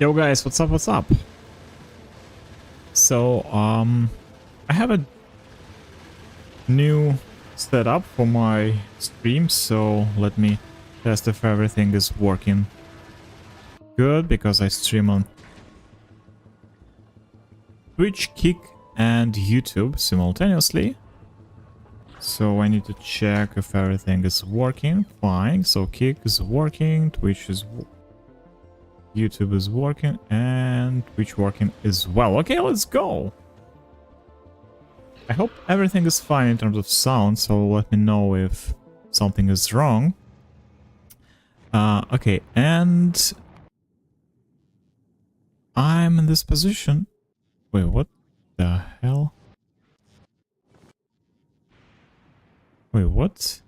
Yo guys, what's up, what's up? So, I have a new setup for my stream, so let me test if everything is working good, because I stream on Twitch, Kick, and YouTube simultaneously. So I need to check if everything is working fine. So Kick is working, Twitch is YouTube is working, and Twitch working as well. Okay, let's go. I hope everything is fine in terms of sound, so let me know if something is wrong. Okay, and I'm in this position. Wait, what the hell? Wait, what?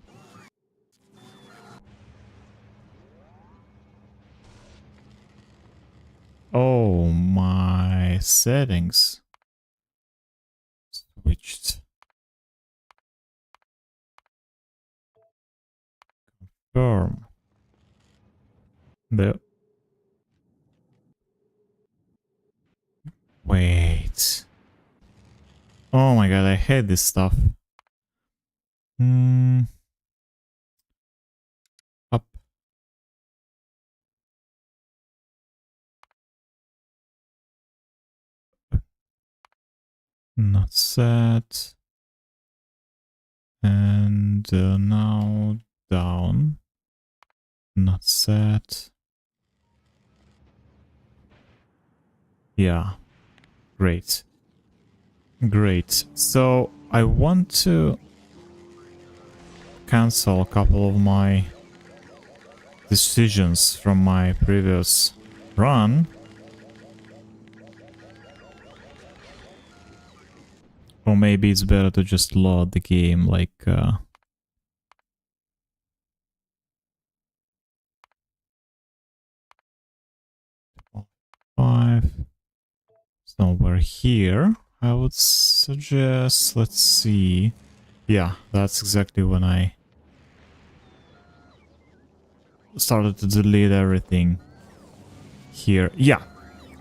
Oh, my settings switched. Confirm. The wait. Oh my god, I hate this stuff. Up. Not set. And now down. Not set. Yeah. Great. Great. So I want to cancel a couple of my decisions from my previous run. Or maybe it's better to just load the game like... 5. Somewhere here. I would suggest... Let's see. Yeah, that's exactly when I started to delete everything here. Yeah.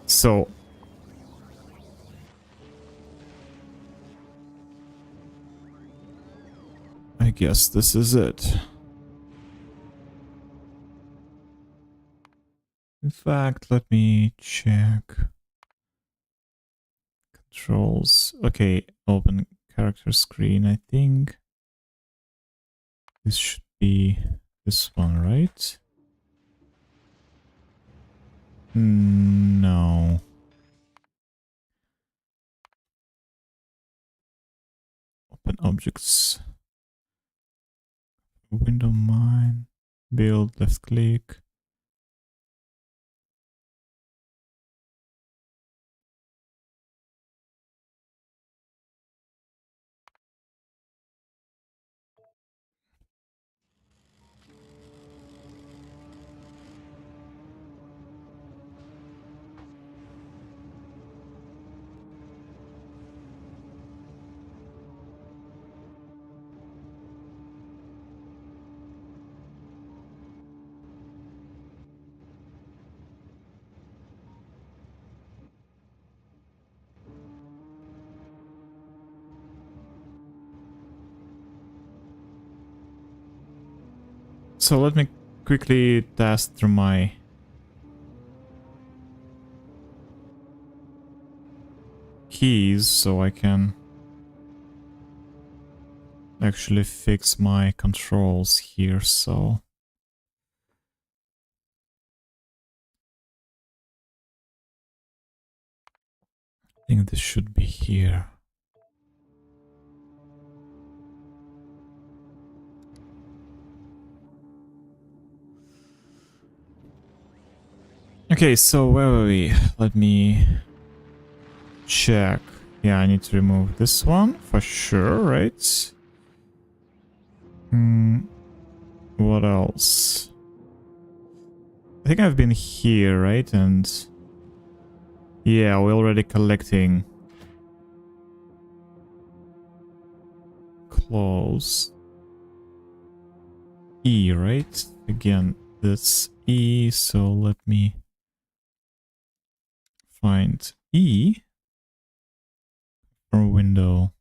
So... I guess this is it. In fact, let me check. Controls. Okay, open character screen, I think. This should be this one, right? No. Open objects. Window mine. Build, left click. So let me quickly test through my keys so I can actually fix my controls here. So I think this should be here. Okay, so where were we? Let me check. Yeah, I need to remove this one for sure, right? What else? I think I've been here, right? And yeah, we're already collecting clothes. E, right? Again, that's E, so let me find E for window.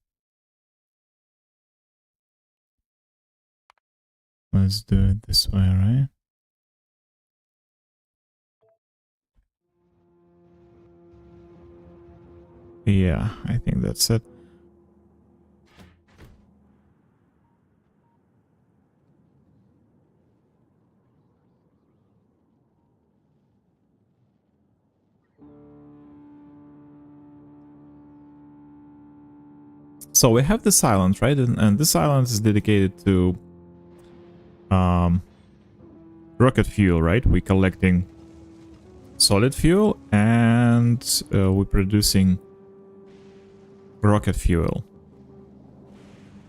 Let's do it this way, right? Yeah, I think that's it. So we have this island, right? And this island is dedicated to rocket fuel, right? We're collecting solid fuel and we're producing rocket fuel.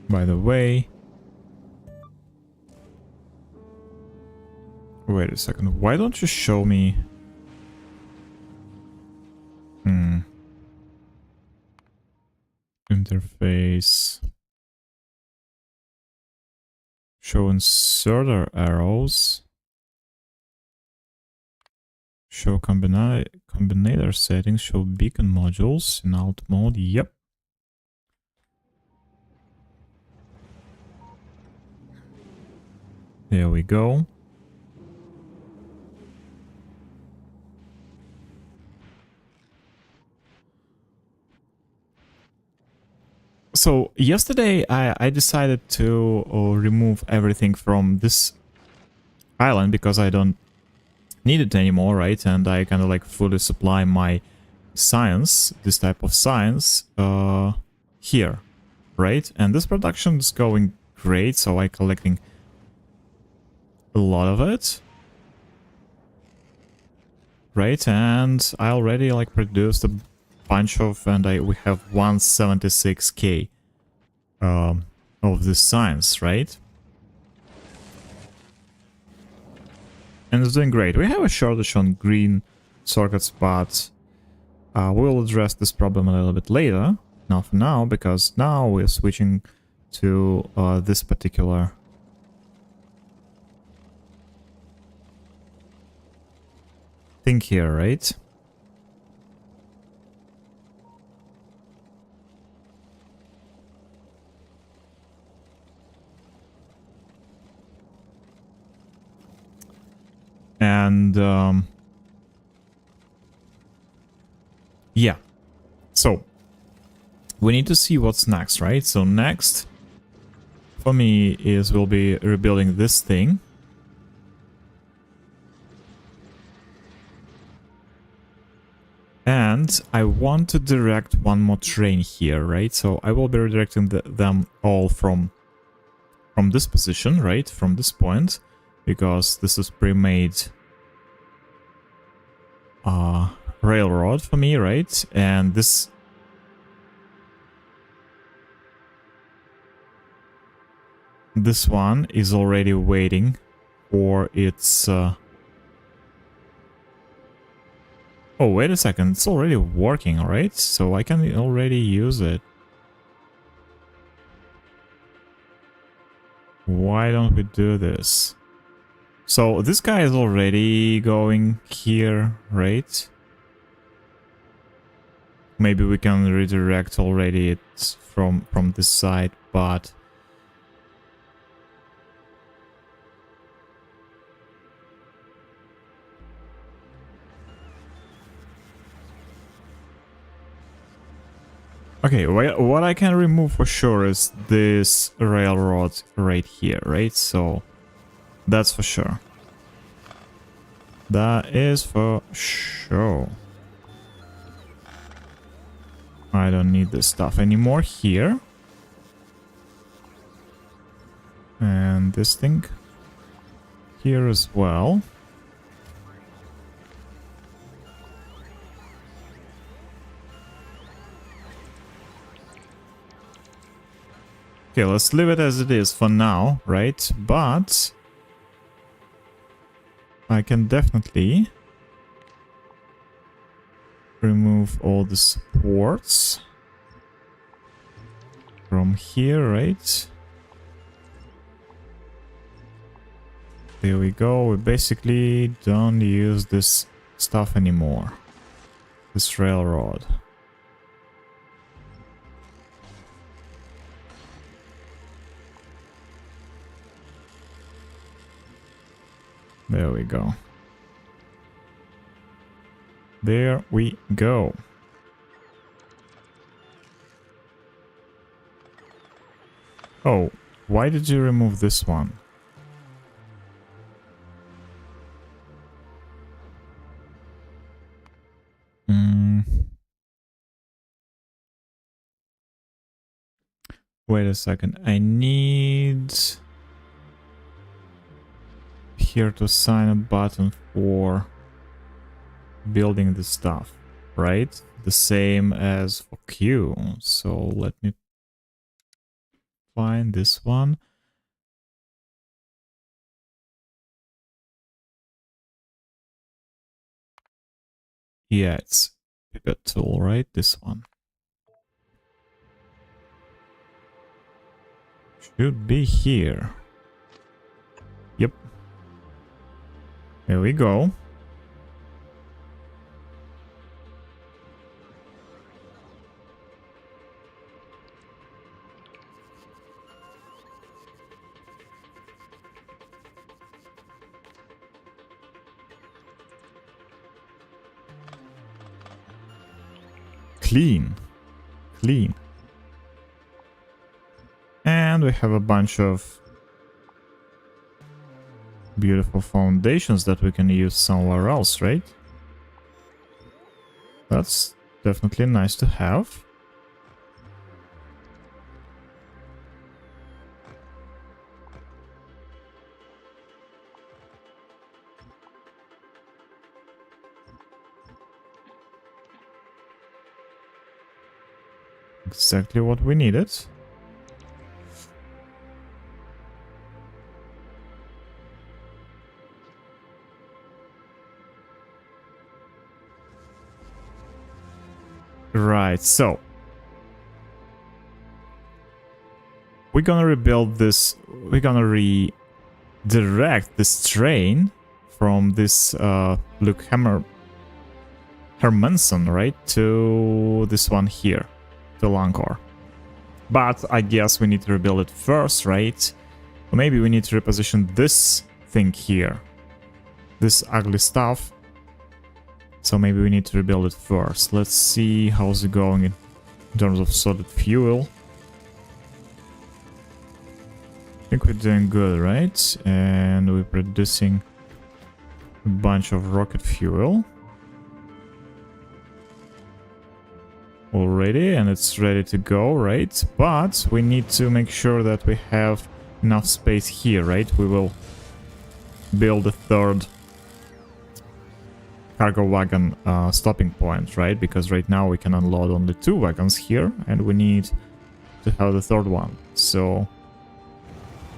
By the way, wait a second. Why don't you show me? Interface. Show inserter arrows. Show combinator settings. Show beacon modules in alt mode. Yep. There we go. So yesterday I decided to remove everything from this island because I don't need it anymore, right? And I kind of like fully supply my science, this type of science, here, right? And this production is going great, so I'm collecting a lot of it, right? And I already like produced a bunch of, and we have 176k of this science, right? And it's doing great. We have a shortage on green circuits, but we'll address this problem a little bit later. Not for now, because now we're switching to this particular thing here, right? And yeah, so we need to see what's next, right? So next for me is we'll be rebuilding this thing. And I want to direct one more train here, right? So I will be redirecting them all from this position, right? From this point, because this is pre-made railroad for me, right? And this one is already waiting for its oh, wait a second, it's already working, right? So I can already use it. Why don't we do this? So this guy is already going here, right? Maybe we can redirect already it from this side, but okay, what I can remove for sure is this railroad right here, right? So that's for sure. That is for sure. I don't need this stuff anymore here. And this thing here as well. Okay, let's leave it as it is for now, right? But I can definitely remove all the supports from here, right? There we go. We basically don't use this stuff anymore. this railroad. There we go. There we go. Oh, why did you remove this one? Wait a second. I need here to assign a button for building the stuff, right? The same as for Q. So let me find this one. Yeah, it's pivot tool, right? This one. Should be here. Yep. Here we go. Clean. Clean. And we have a bunch of beautiful foundations that we can use somewhere else, right? That's definitely nice to have. Exactly what we needed. Right, so we're gonna rebuild this, we're gonna redirect this train from this Luke Hermanson, right, to this one here, to Lancor. But I guess we need to rebuild it first, right? Or maybe we need to reposition this thing here, this ugly stuff. So maybe we need to rebuild it first. Let's see how's it going in terms of solid fuel. I think we're doing good, right? And we're producing a bunch of rocket fuel already, and it's ready to go, right? But we need to make sure that we have enough space here, right? We will build a third cargo wagon stopping point, right? Because right now we can unload only 2 wagons here, and we need to have the third one. So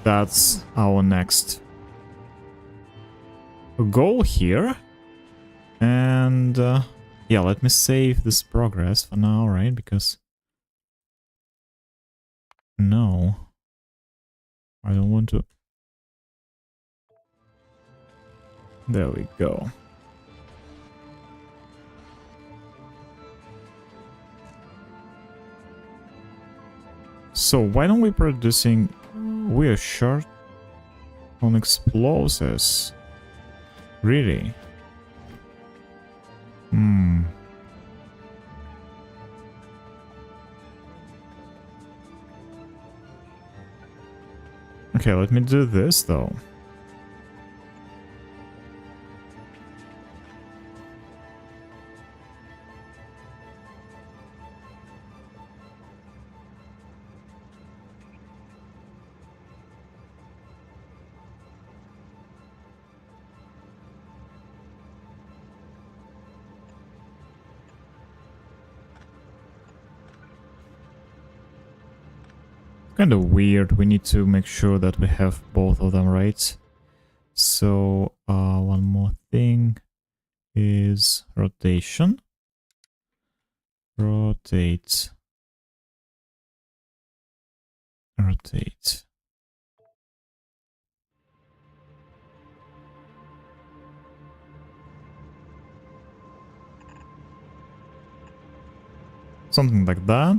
that's our next goal here. And yeah, let me save this progress for now, right? Because no, I don't want to. There we go. So why don't we producing? We are short on explosives. Really? Okay, let me do this though. Kind of weird. We need to make sure that we have both of them, right? So one more thing is rotation. Rotate. Rotate. Something like that.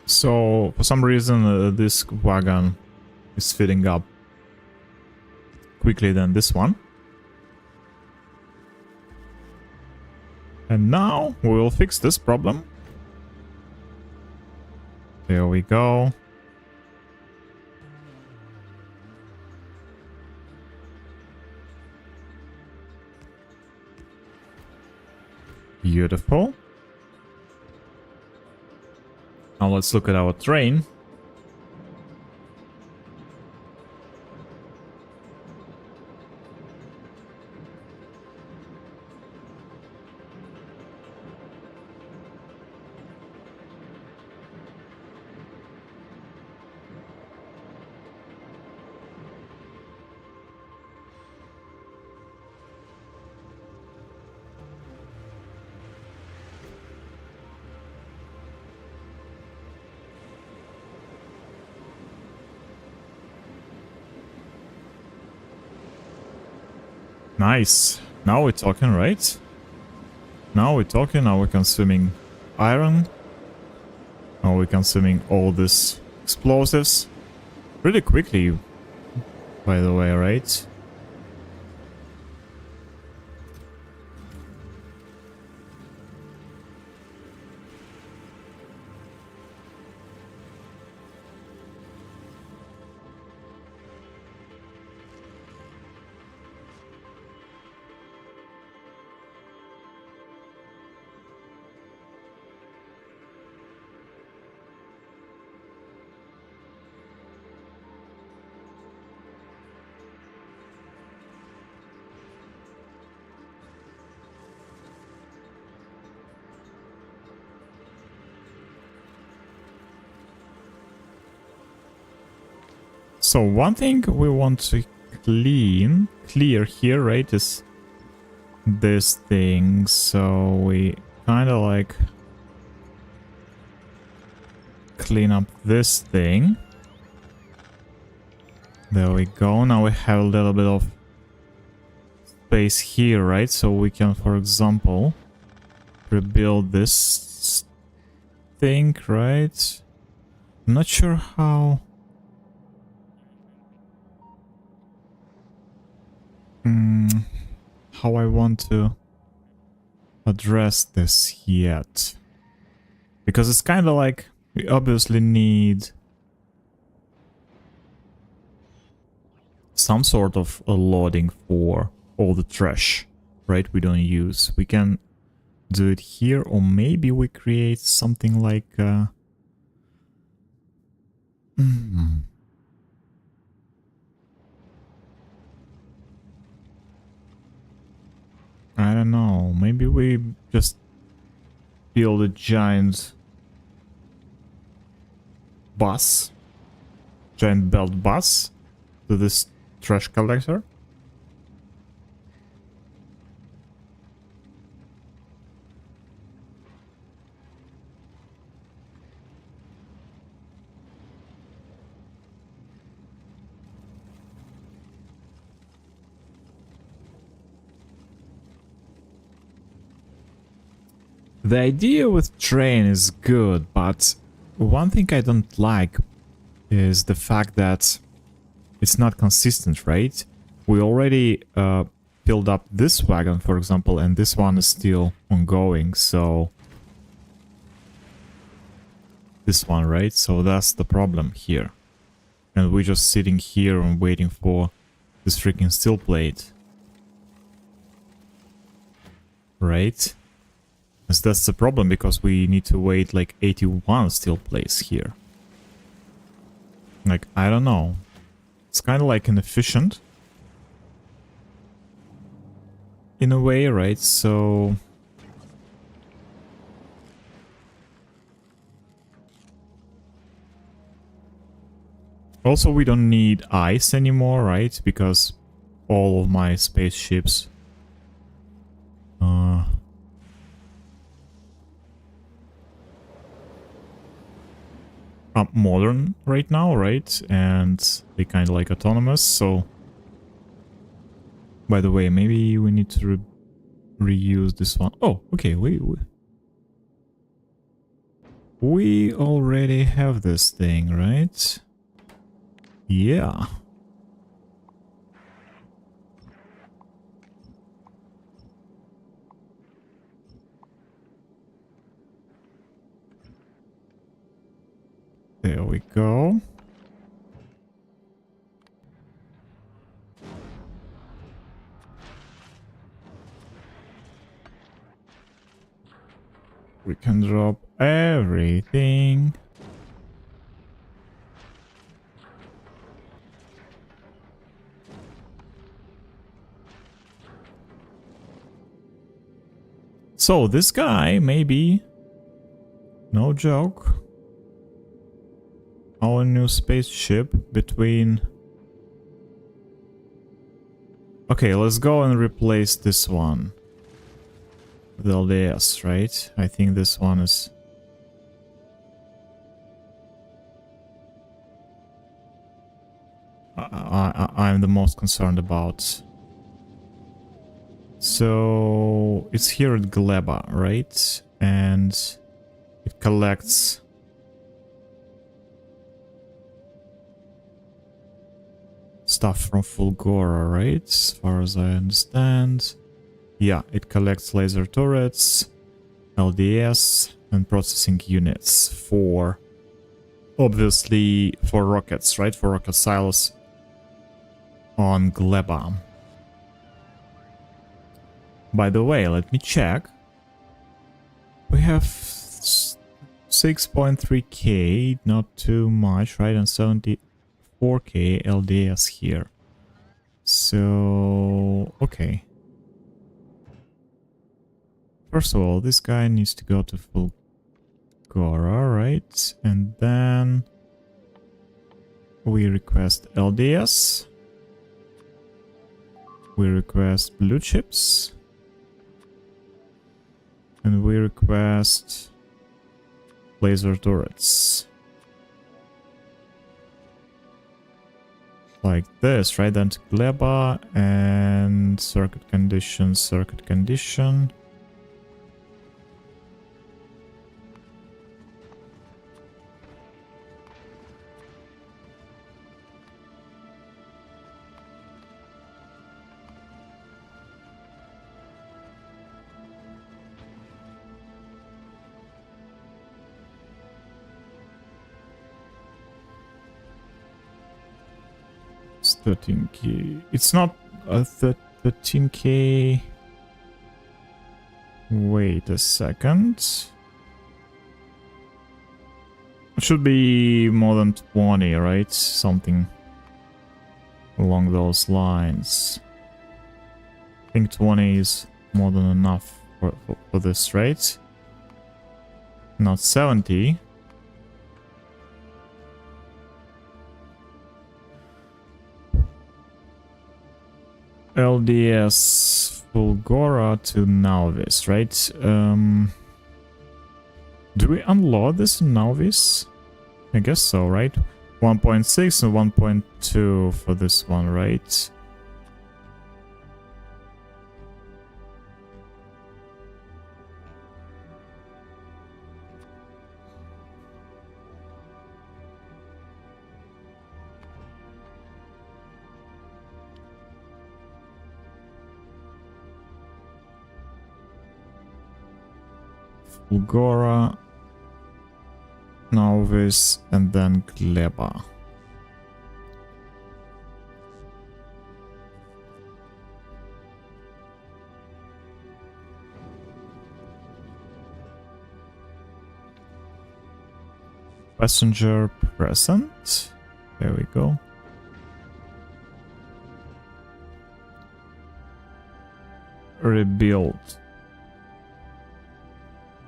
So, for some reason, this wagon is filling up quickly than this one. And now we will fix this problem. There we go. Beautiful. Now let's look at our train. Nice. Now we're talking, right? Now we're talking, now we're consuming iron. Now we're consuming all these explosives. Pretty quickly, by the way, right? So one thing we want to clear here, right, is this thing. So we kind of like clean up this thing. There we go. Now we have a little bit of space here, right? So we can, for example, rebuild this thing, right? I'm not sure how... how I want to address this yet. Because it's kind of like we obviously need some sort of a loading for all the trash, right? We don't use. We can do it here, or maybe we create something like I don't know, maybe we just build a giant bus, giant belt bus to this trash collector. The idea with train is good, but one thing I don't like is the fact that it's not consistent, right? We already filled up this wagon, for example, and this one is still ongoing, so... this one, right? So that's the problem here. And we're just sitting here and waiting for this freaking steel plate. Right? Because that's the problem, because we need to wait like 81 steel plates here. Like, I don't know. It's kind of like inefficient. In a way, right? So... also, we don't need ice anymore, right? Because all of my spaceships... modern right now, right? And they kind of like autonomous. So, by the way, maybe we need to reuse this one. Oh, okay. We already have this thing, right? Yeah. There we go. We can drop everything. So this guy maybe, no joke, our new spaceship between... Okay, let's go and replace this one with LDS, right? I think this one is... I'm the most concerned about. So it's here at Gleba, right? And it collects stuff from Fulgora, right? As far as I understand. Yeah, it collects laser turrets, LDS, and processing units for... Obviously for rockets, right? For rocket silos on Gleba. By the way, let me check. We have 6.3k, not too much, right? And 74k LDS here. So, okay. First of all, this guy needs to go to Fulgora, right? And then we request LDS. We request blue chips. And we request laser turrets. Like this, right? Then to Gleba and circuit condition, circuit condition. It's 13k. It's not a 13k. Wait a second. It should be more than 20, right? Something along those lines. I think 20 is more than enough for this, right? Not 70. LDS Fulgora to Nauvis, right? Do we unload this in Nauvis? I guess so, right? 1.6 and 1.2 for this one, right? Fulgora, Nauvis, and then Gleba. Passenger present. There we go. Rebuild.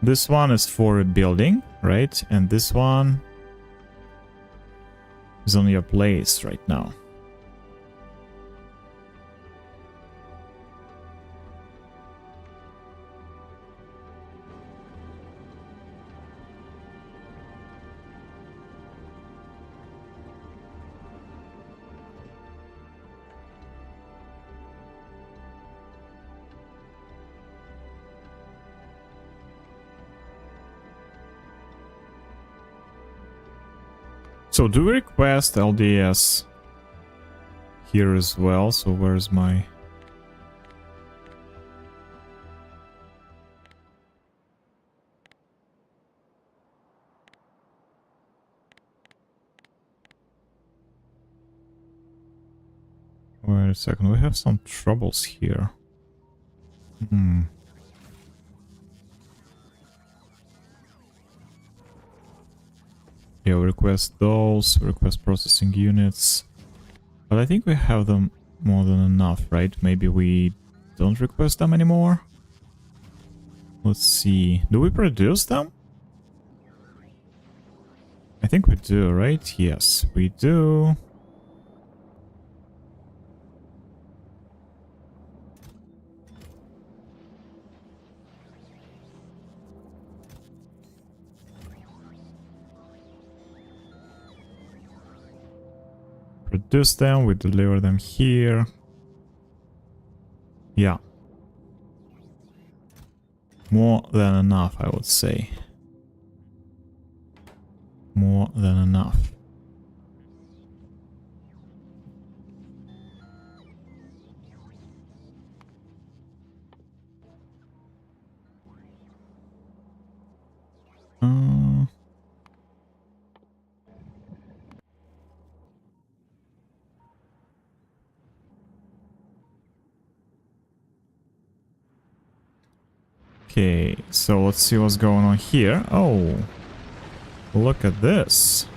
This one is for rebuilding, right? And this one is on your place right now. So do we request LDS here as well? So where's my... Wait a second, we have some troubles here. Yeah, we request those, request processing units. But I think we have them more than enough, right? Maybe we don't request them anymore? Let's see. Do we produce them? I think we do, right? Yes, we do. Produce them, we deliver them here. Yeah. More than enough, I would say. More than enough. Okay, so let's see what's going on here. Oh, look at this.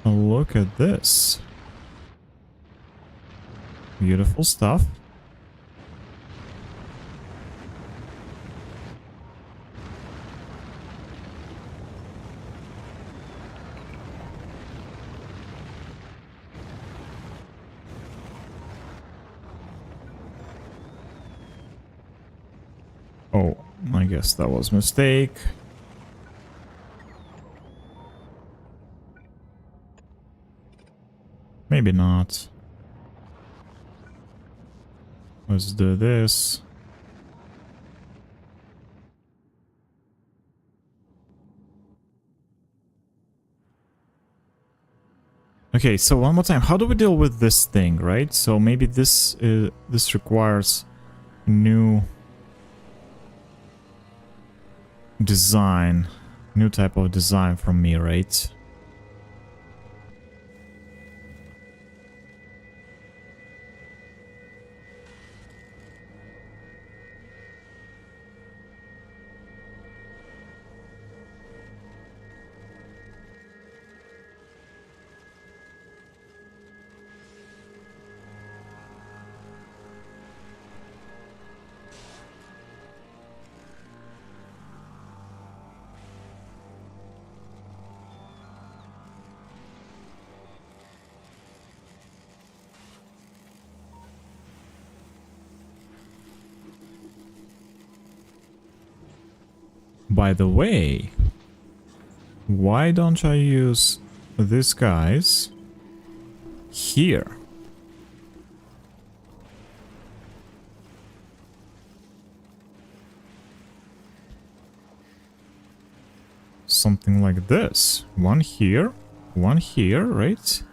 Look at this. Beautiful stuff. Oh, I guess that was a mistake. Maybe not. Let's do this. Okay, so one more time. How do we deal with this thing, right? So maybe this requires new design, new type of design from me, right? By the way, why don't I use these guys here? Something like this. One here, right?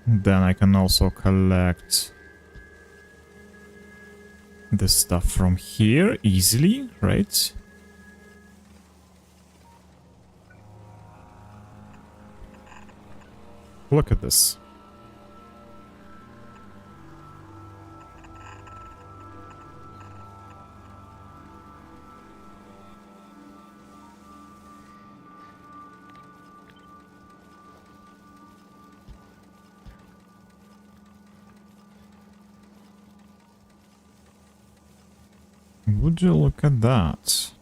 Then I can also collect this stuff from here easily, right? Look at this. Would you look at that?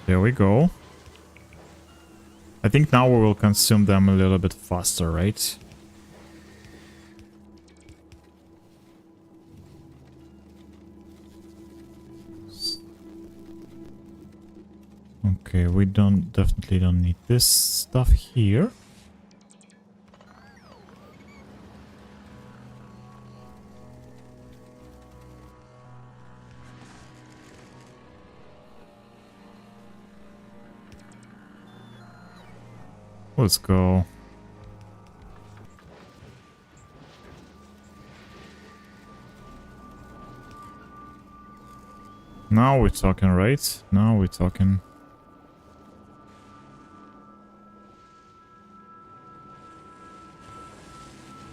There we go. I think now we will consume them a little bit faster, right? Okay, we definitely don't need this stuff here. Let's go. Now we're talking, right? Now we're talking.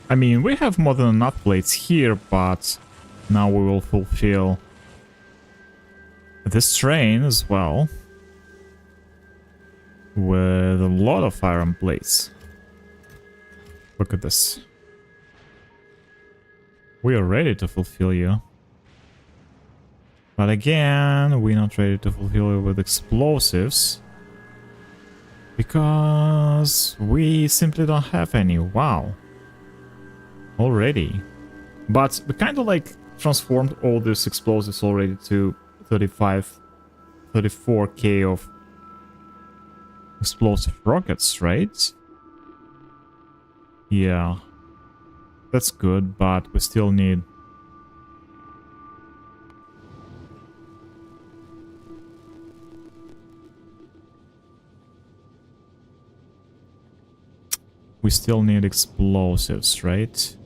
I mean, we have more than enough plates here, but now we will fulfill this train as well with a lot of iron plates. Look at this. We are ready to fulfill you. But again, we're not ready to fulfill you with explosives. Because we simply don't have any. Wow. Already. But we kind of like transformed all these explosives already to 34k of explosive rockets, right? Yeah. That's good, but we still need... We still need explosives, right?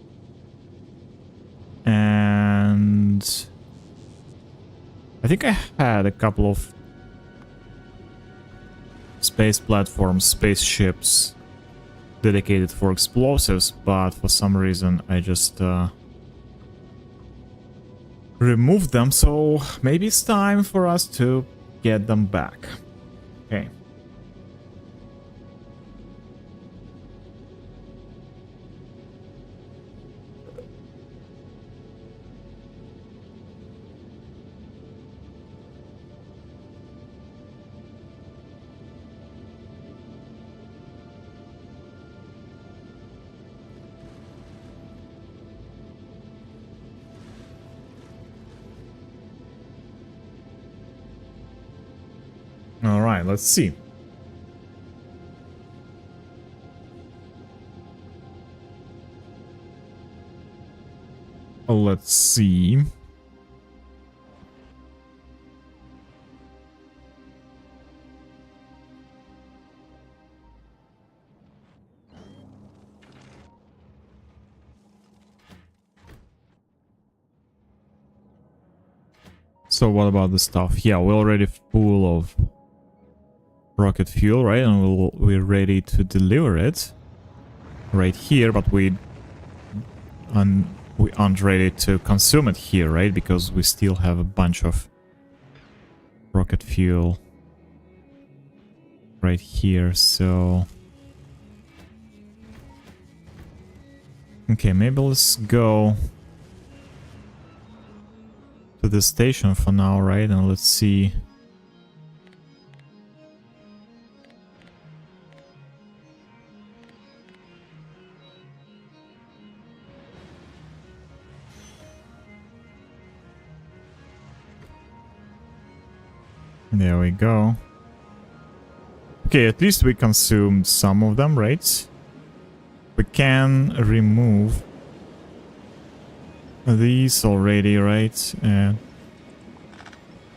And... I think I had a couple of space platforms, spaceships dedicated for explosives, but for some reason I just removed them, so maybe it's time for us to get them back. Okay. All right, let's see. Let's see. So what about the stuff? Yeah, we're already full of rocket fuel, right? And we're ready to deliver it right here, but we aren't ready to consume it here, right? Because we still have a bunch of rocket fuel right here, so... Okay, maybe let's go to the station for now, right? And let's see... There we go. Okay, at least we consumed some of them, right? We can remove these already, right? And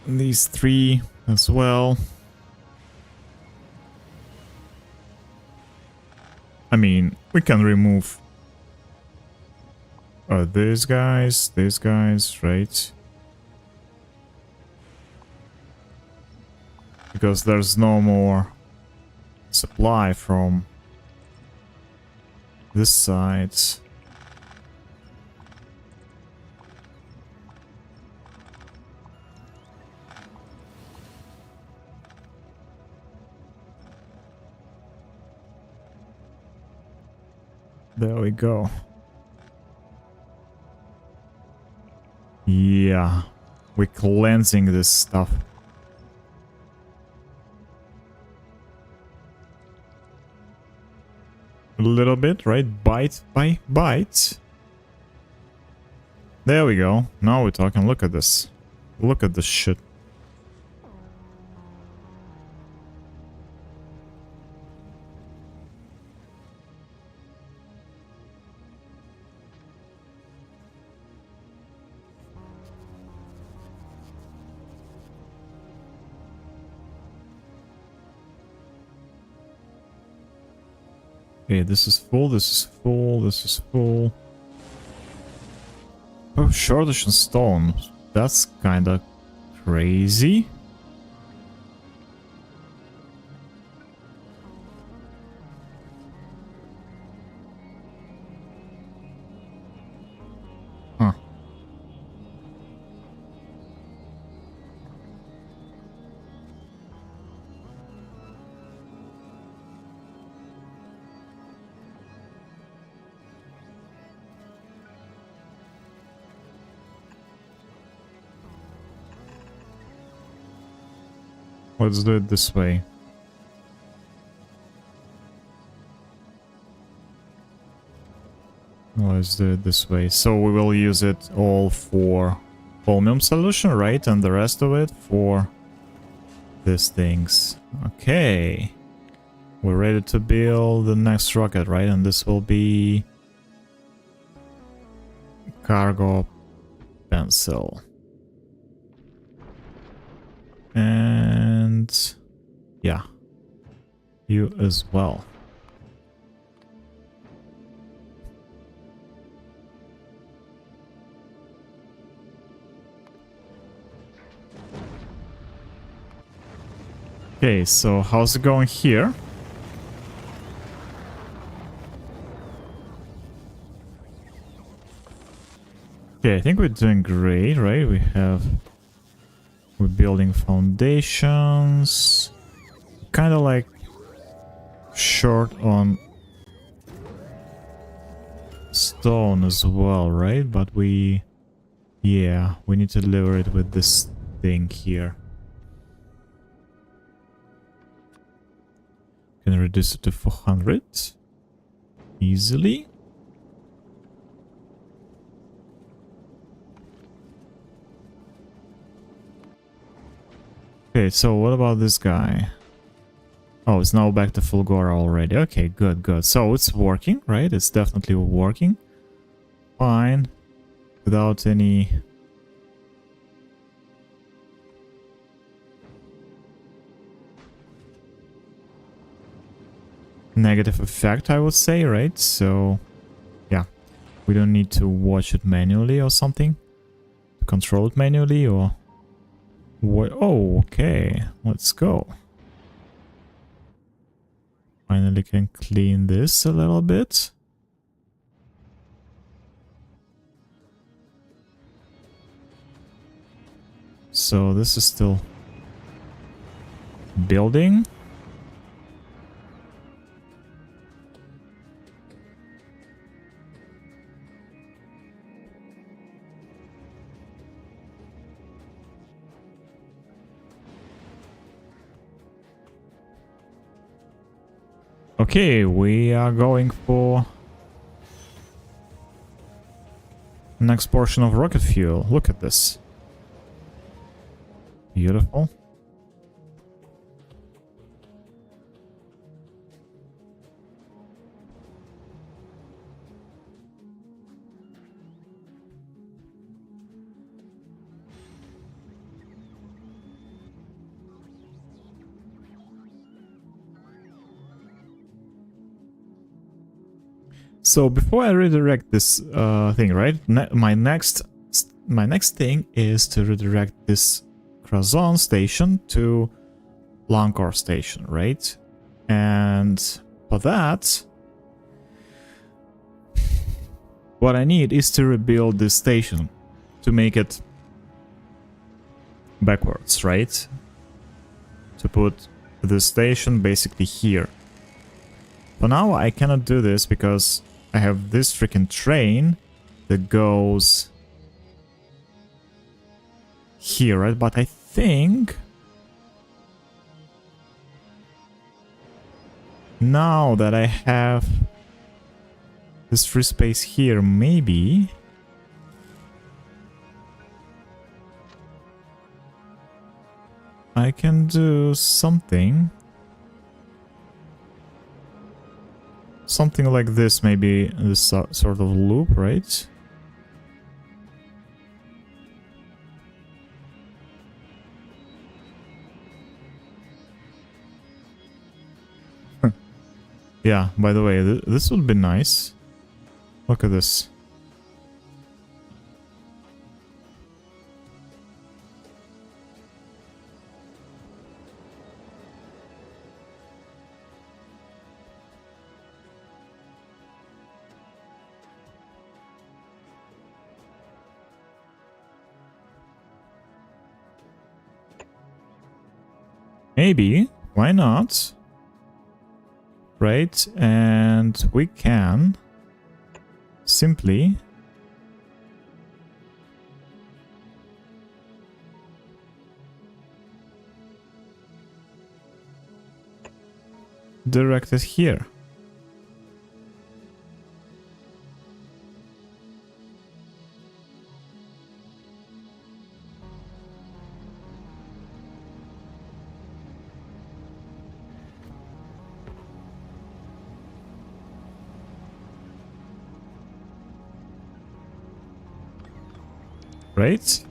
these three as well. I mean, we can remove these guys, right? Because there's no more supply from this side. There we go. Yeah, we're cleansing this stuff. A little bit, right? Bite by bite. There we go. Now we're talking. Look at this. Look at this shit. Okay, this is full, this is full, this is full. Oh, shortage and stone. That's kinda crazy. Huh. Let's do it this way. Let's do it this way. So we will use it all for Holmium solution, right? And the rest of it for these things. Okay. We're ready to build the next rocket, right? And this will be cargo pencil. And yeah, you as well. Okay, so how's it going here? Okay, I think we're doing great, right? We're building foundations. Kind of like short on stone as well, right? But yeah, we need to deliver it with this thing here. Can reduce it to 400 easily. Okay, so what about this guy? Oh, it's now back to Fulgora already. Okay, good, good. So it's working, right? It's definitely working. Fine. Without any... negative effect, I would say, right? So, yeah. We don't need to watch it manually or something. To control it manually or... what? Oh, okay. Let's go. Finally can clean this a little bit. So this is still building. Okay, we are going for next portion of rocket fuel. Look at this. Beautiful. So before I redirect this thing, right? My next thing is to redirect this Krazon station to Lancor station, right? And for that, what I need is to rebuild this station to make it backwards, right? To put the station basically here. For now, I cannot do this because I have this freaking train that goes here, right? But I think now that I have this free space here, maybe I can do something. Something like this, maybe this sort of loop, right? Yeah, by the way, this would be nice. Look at this. Maybe, why not? Right, and we can simply direct it here. Right?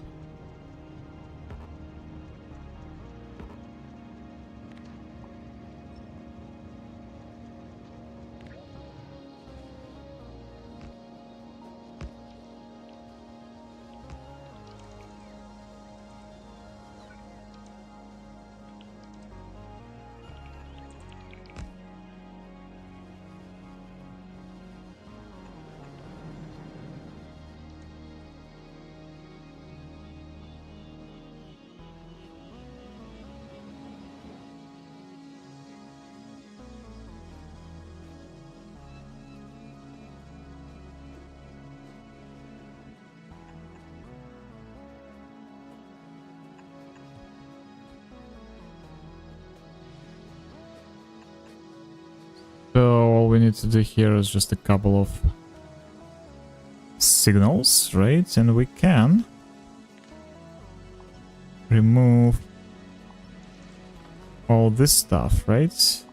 So all we need to do here is just a couple of signals, right? And we can remove all this stuff, right?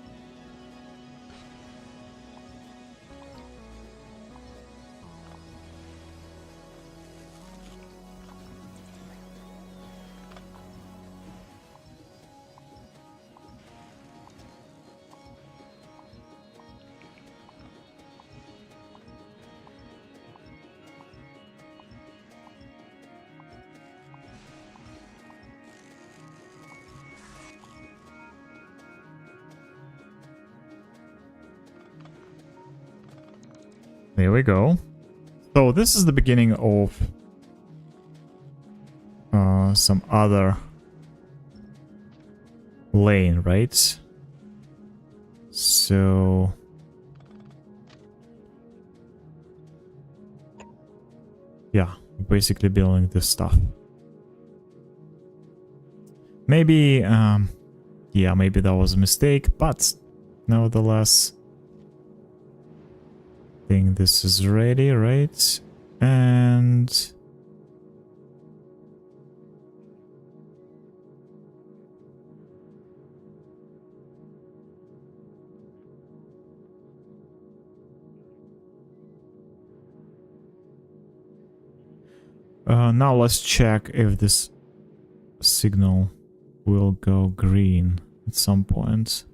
There we go. So this is the beginning of some other lane, right? So yeah, basically building this stuff. Maybe yeah, maybe that was a mistake, but nevertheless, I think this is ready, right? And now let's check if this signal will go green at some point.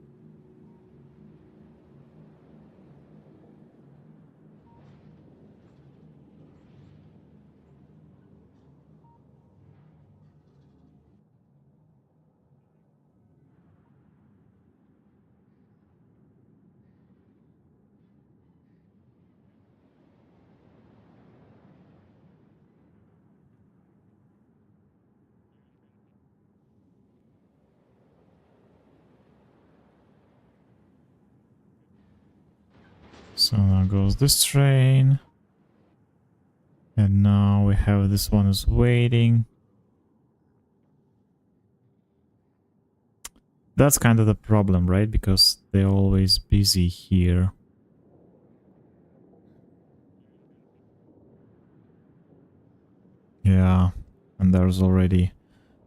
So now goes this train. And now we have this one is waiting. That's kind of the problem, right? Because they're always busy here. Yeah, and there's already...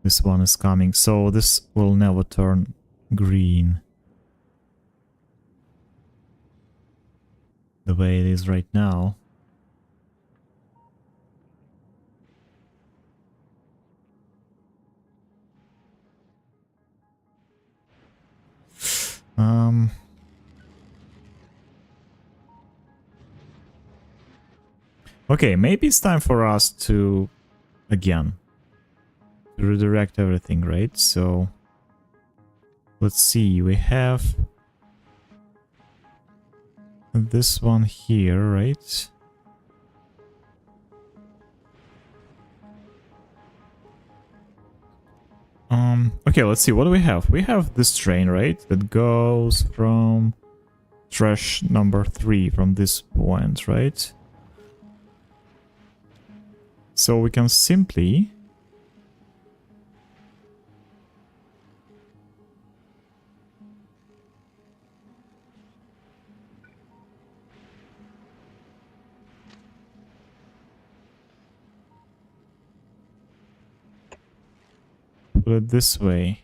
This one is coming. So this will never turn green. The way it is right now. Okay, maybe it's time for us to, again, redirect everything, right? So, let's see, we have this one here, right? Okay, let's see, what do we have? We have this train, right? That goes from trash number 3 from this point, right? So we can simply put it this way.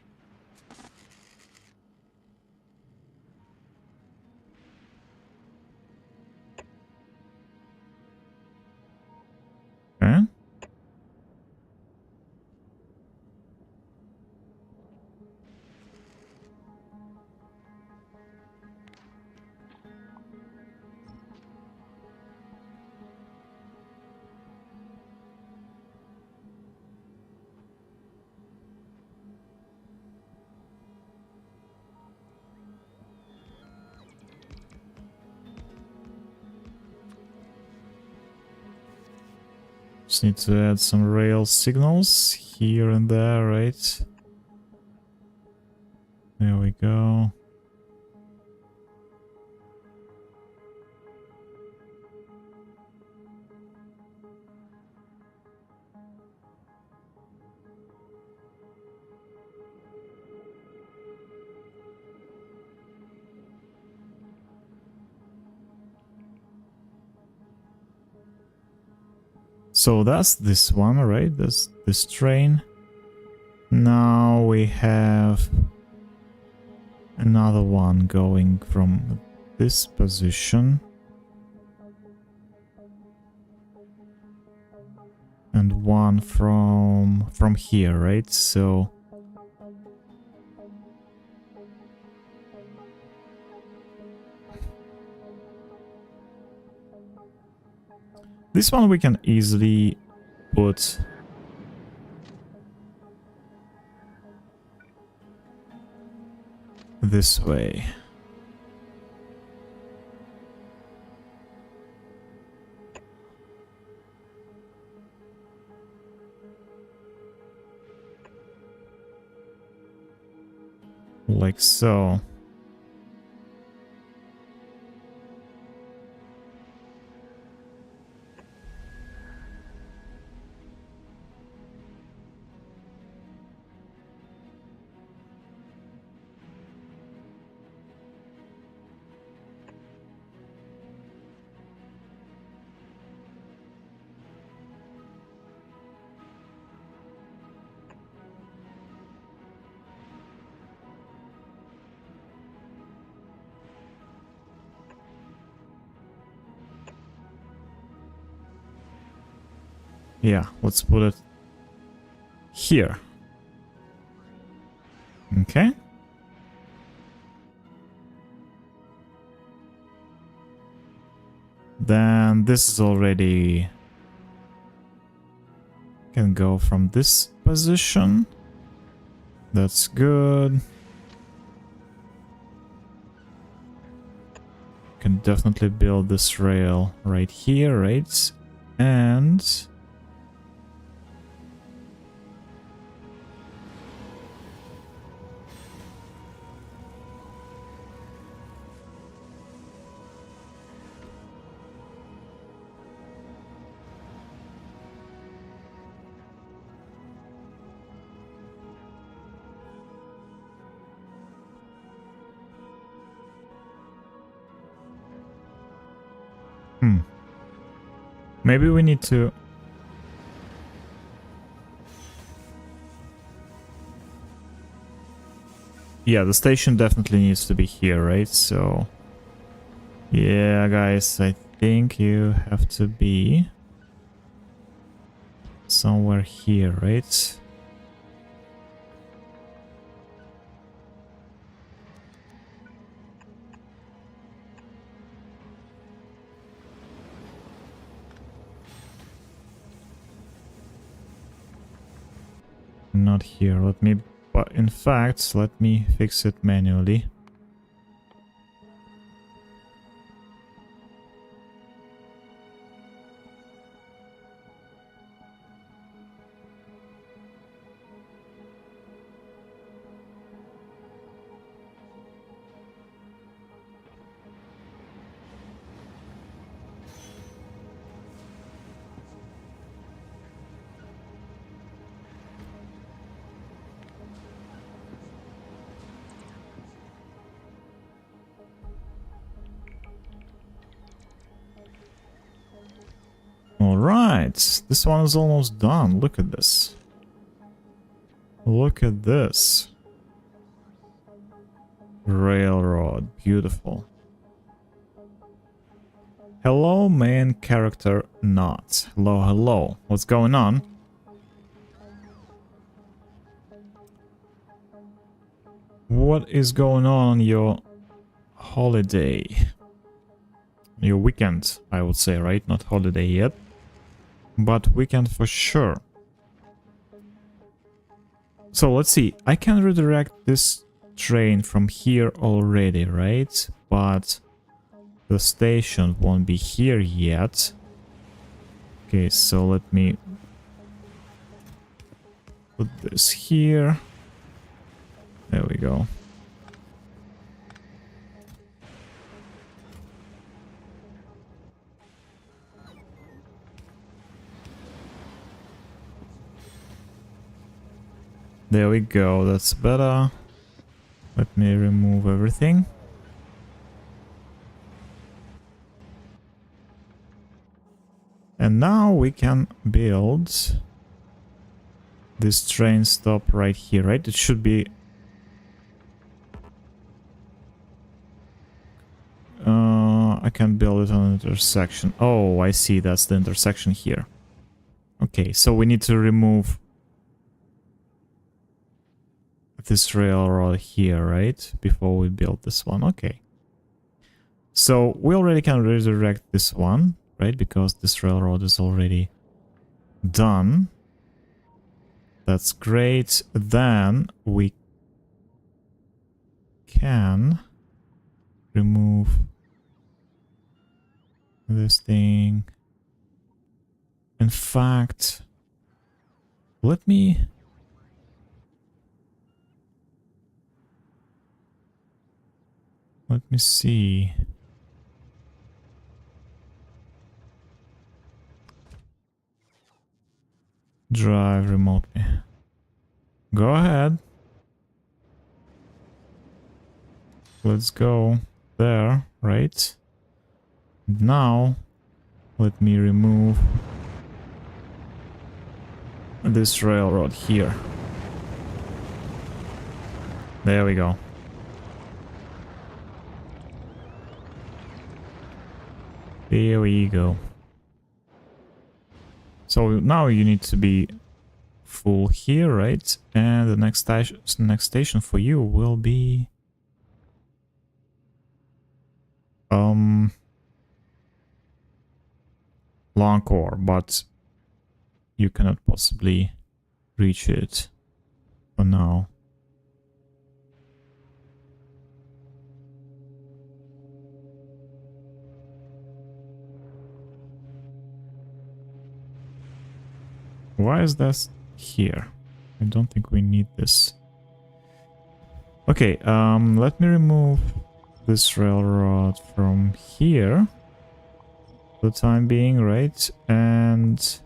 Okay. Just need to add some rail signals here and there, right? There we go. So that's this one, right? That's this train. Now we have another one going from this position. And one from here, right? So this one we can easily put this way. Like so. Yeah, let's put it here. Okay. Then this is already... Can go from this position. That's good. Can definitely build this rail right here, right? And... Maybe we need to... Yeah, the station definitely needs to be here, right? So... Yeah, guys, I think you have to be... somewhere here, right? Not here. Let me... But in fact, let me fix it manually. Alright, this one is almost done. Look at this. Look at this. Railroad, beautiful. Hello, main character not. Hello, hello. What's going on? What is going on your holiday? Your weekend, I would say, right? Not holiday yet, but weekend for sure. So let's see. I can redirect this train from here already, right? But the station won't be here yet. Okay, so let me put this here. There we go. There we go, that's better. Let me remove everything. And now we can build this train stop right here, right? It should be... I can build it on an intersection. Oh, I see, that's the intersection here. Okay, so we need to remove this railroad here, right? Before we build this one. Okay. So we already can resurrect this one, right? Because this railroad is already done. That's great. Then we can remove this thing. In fact, let me... see. Drive remotely. Go ahead. Let's go there, right? Now, let me remove this railroad here. There we go. There we go. So now you need to be full here, right? And the next station for you will be... Longcore, but you cannot possibly reach it for now. Why is this here? I don't think we need this. Okay, let me remove this railroad from here for the time being, right? And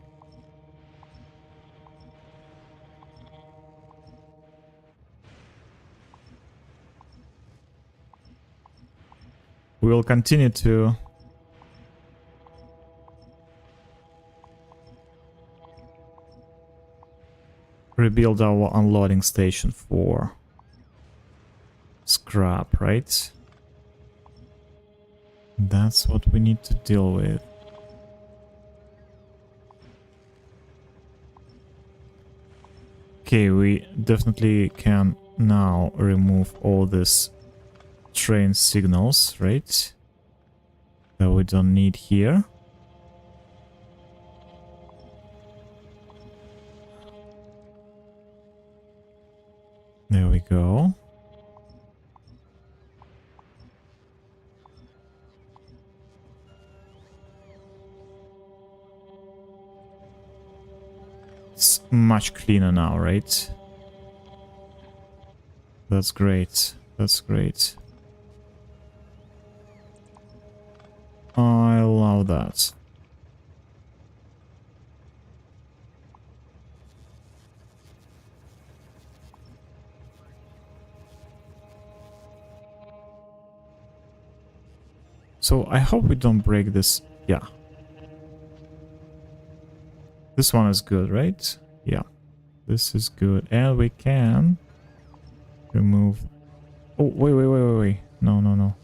we'll continue to rebuild our unloading station for scrap, right? That's what we need to deal with. Okay, we definitely can now remove all these train signals, right? That we don't need here. There we go. It's much cleaner now, right? That's great. That's great. I love that. So I hope we don't break this. Yeah. This one is good, right? Yeah. This is good. And we can remove... Oh, wait. No.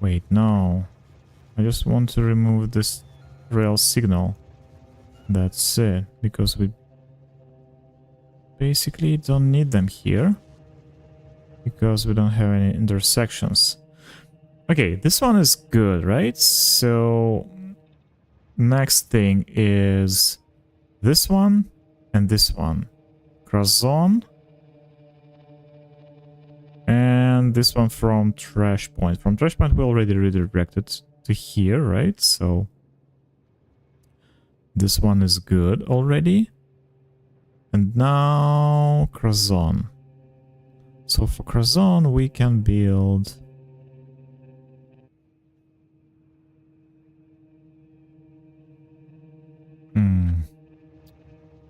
Wait, no. I just want to remove this rail signal. That's it. Because we basically don't need them here. Because we don't have any intersections. Okay, this one is good, right? So next thing is this one and this one. Cross-zone. And this one from Trash Point. From Trash Point we already redirected to here, right? So this one is good already. And now Cross-zone. So for Cross-zone we can build...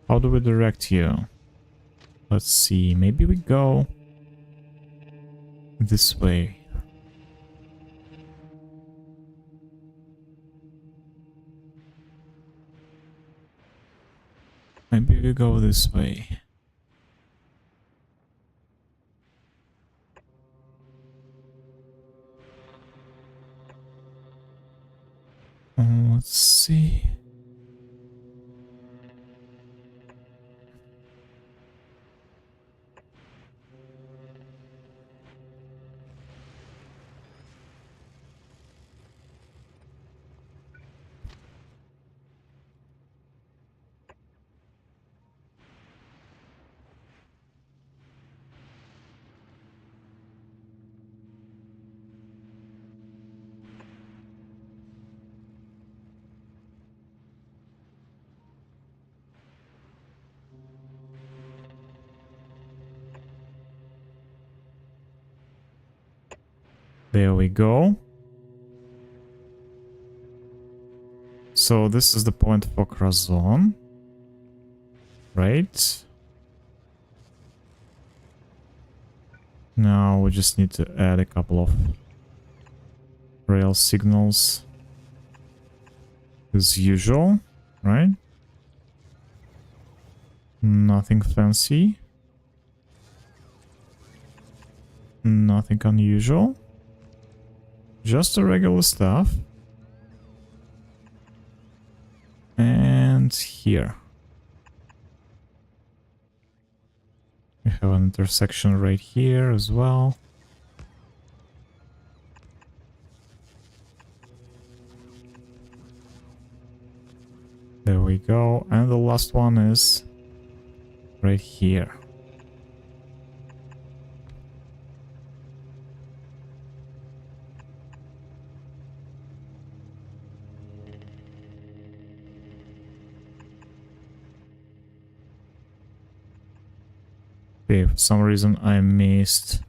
How do we direct you? Let's see, maybe we go this way. Maybe we go this way. Let's see. There we go. So this is the point for Cross-zone, right? Now we just need to add a couple of rail signals as usual, right? Nothing fancy. Nothing unusual. Just the regular stuff. And here. We have an intersection right here as well. There we go. And the last one is right here. Okay, for some reason I missed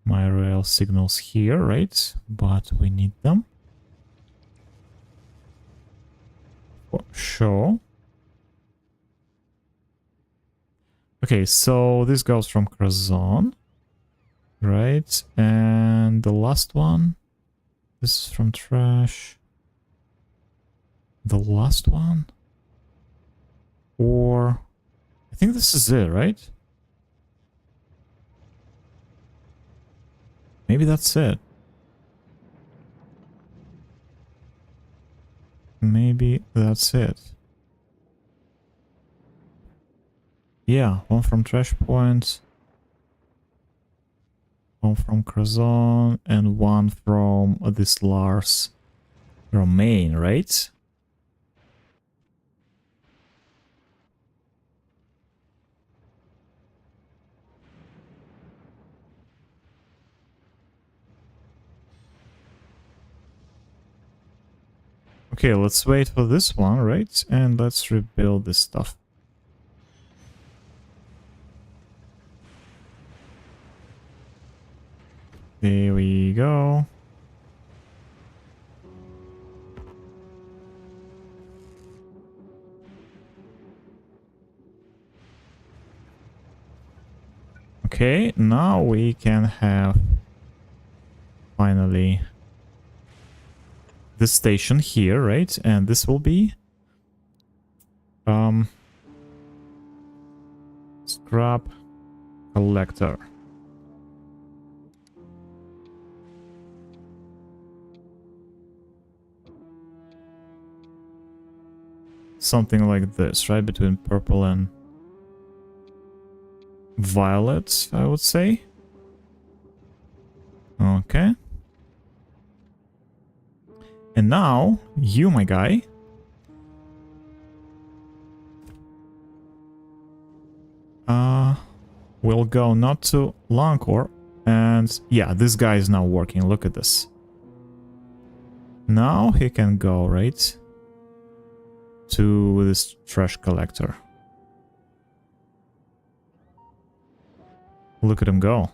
my rail signals here, right? But we need them. For sure. Okay, so this goes from Cross-zone, right? And the last one, this is from Trash. The last one? Or I think this is it, right? Maybe that's it. Maybe that's it. Yeah, one from Trash Point, one from Curzon, and one from this Lars Romaine, right? Okay, let's wait for this one, right? And let's rebuild this stuff. There we go. Okay, now we can have finally this station here, right? And this will be scrap collector. Something like this, right? Between purple and violet, I would say. Okay. And now, you, my guy, will go not to Lancor, and yeah, this guy is now working. Look at this. Now he can go, right, to this trash collector. Look at him go.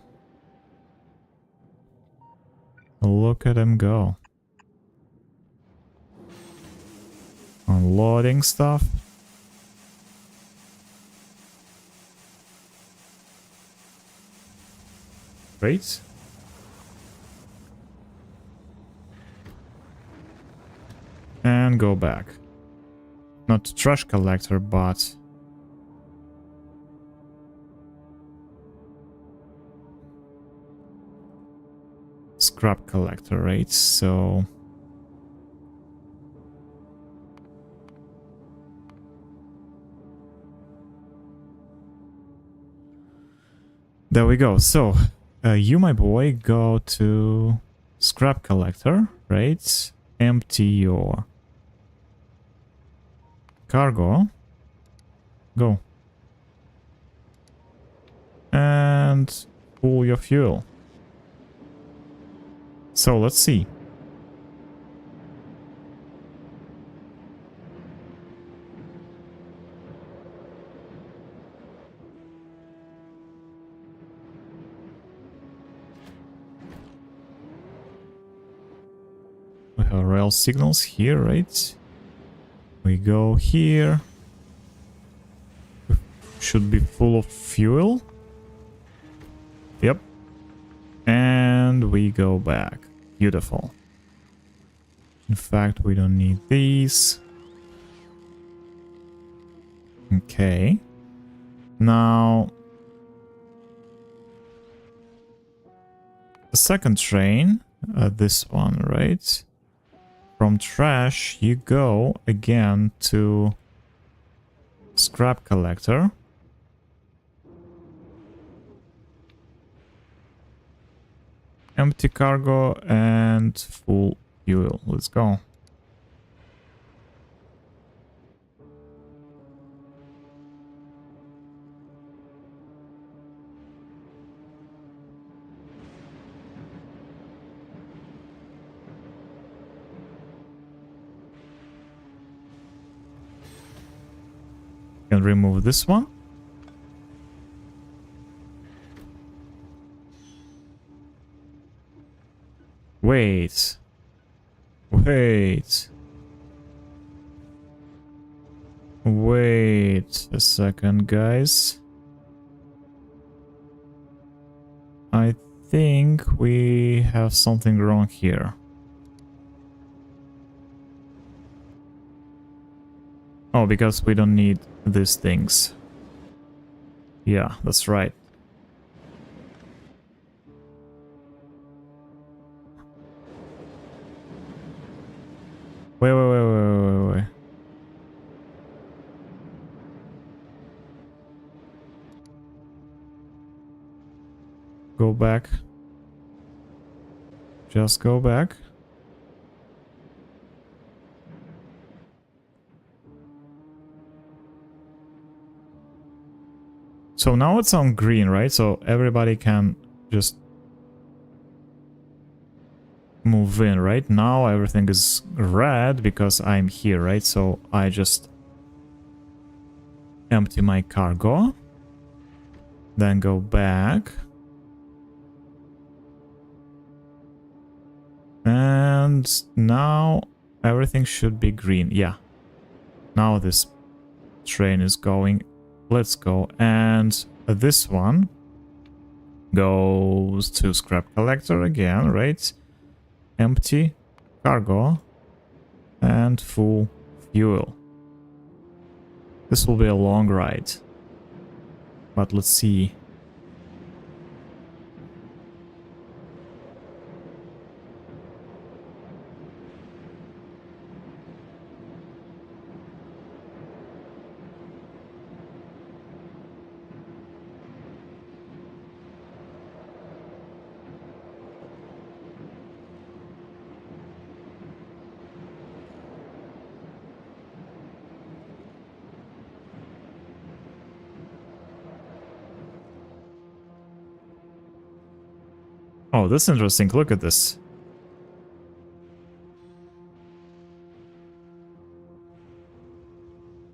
Look at him go. Unloading stuff. Great. And go back. Not to trash collector, but scrap collector, right? So there we go. So you, my boy, go to scrap collector, right? Empty your cargo. Go. And full your fuel. So let's see. We have rail signals here, right? We go here. Should be full of fuel. Yep. And we go back. Beautiful. In fact, we don't need these. Okay. Now, the second train, this one, right? From trash, you go again to scrap collector. Empty cargo and full fuel. Let's go. Can remove this one. Wait. Wait. Wait a second, guys. I think we have something wrong here. Oh, because we don't need these things. Yeah, that's right. Wait. Go back. Just go back. So now it's on green, right? So everybody can just move in, right? Now everything is red because I'm here, right? So I just empty my cargo. Then go back. And now everything should be green. Yeah. Now this train is going. Let's go. And this one goes to scrap collector again, right? Empty cargo and full fuel. This will be a long ride. But let's see. Oh, this is interesting. Look at this.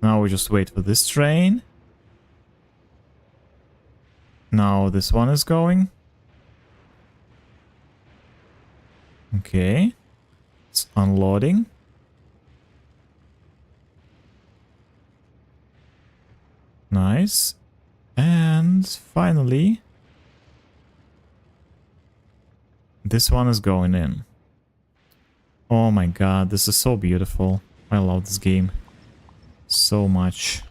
Now we just wait for this train. Now this one is going. Okay. It's unloading. Nice. And finally, this one is going in. Oh my god, this is so beautiful. I love this game so much.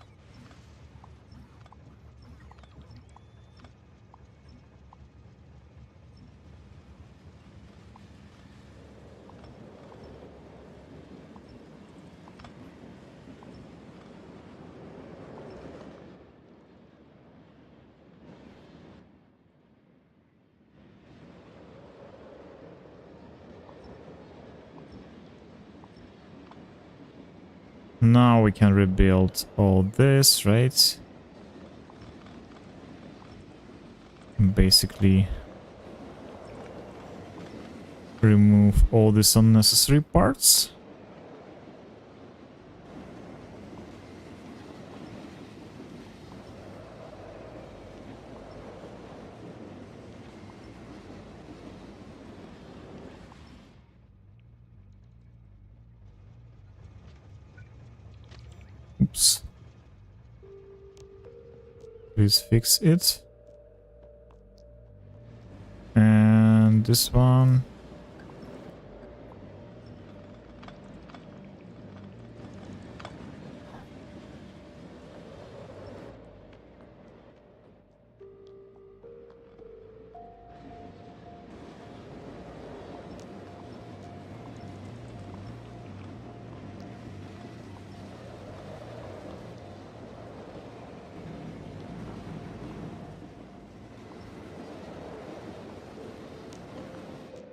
Now we can rebuild all this, right? Basically remove all these unnecessary parts. Oops. Please fix it. And this one.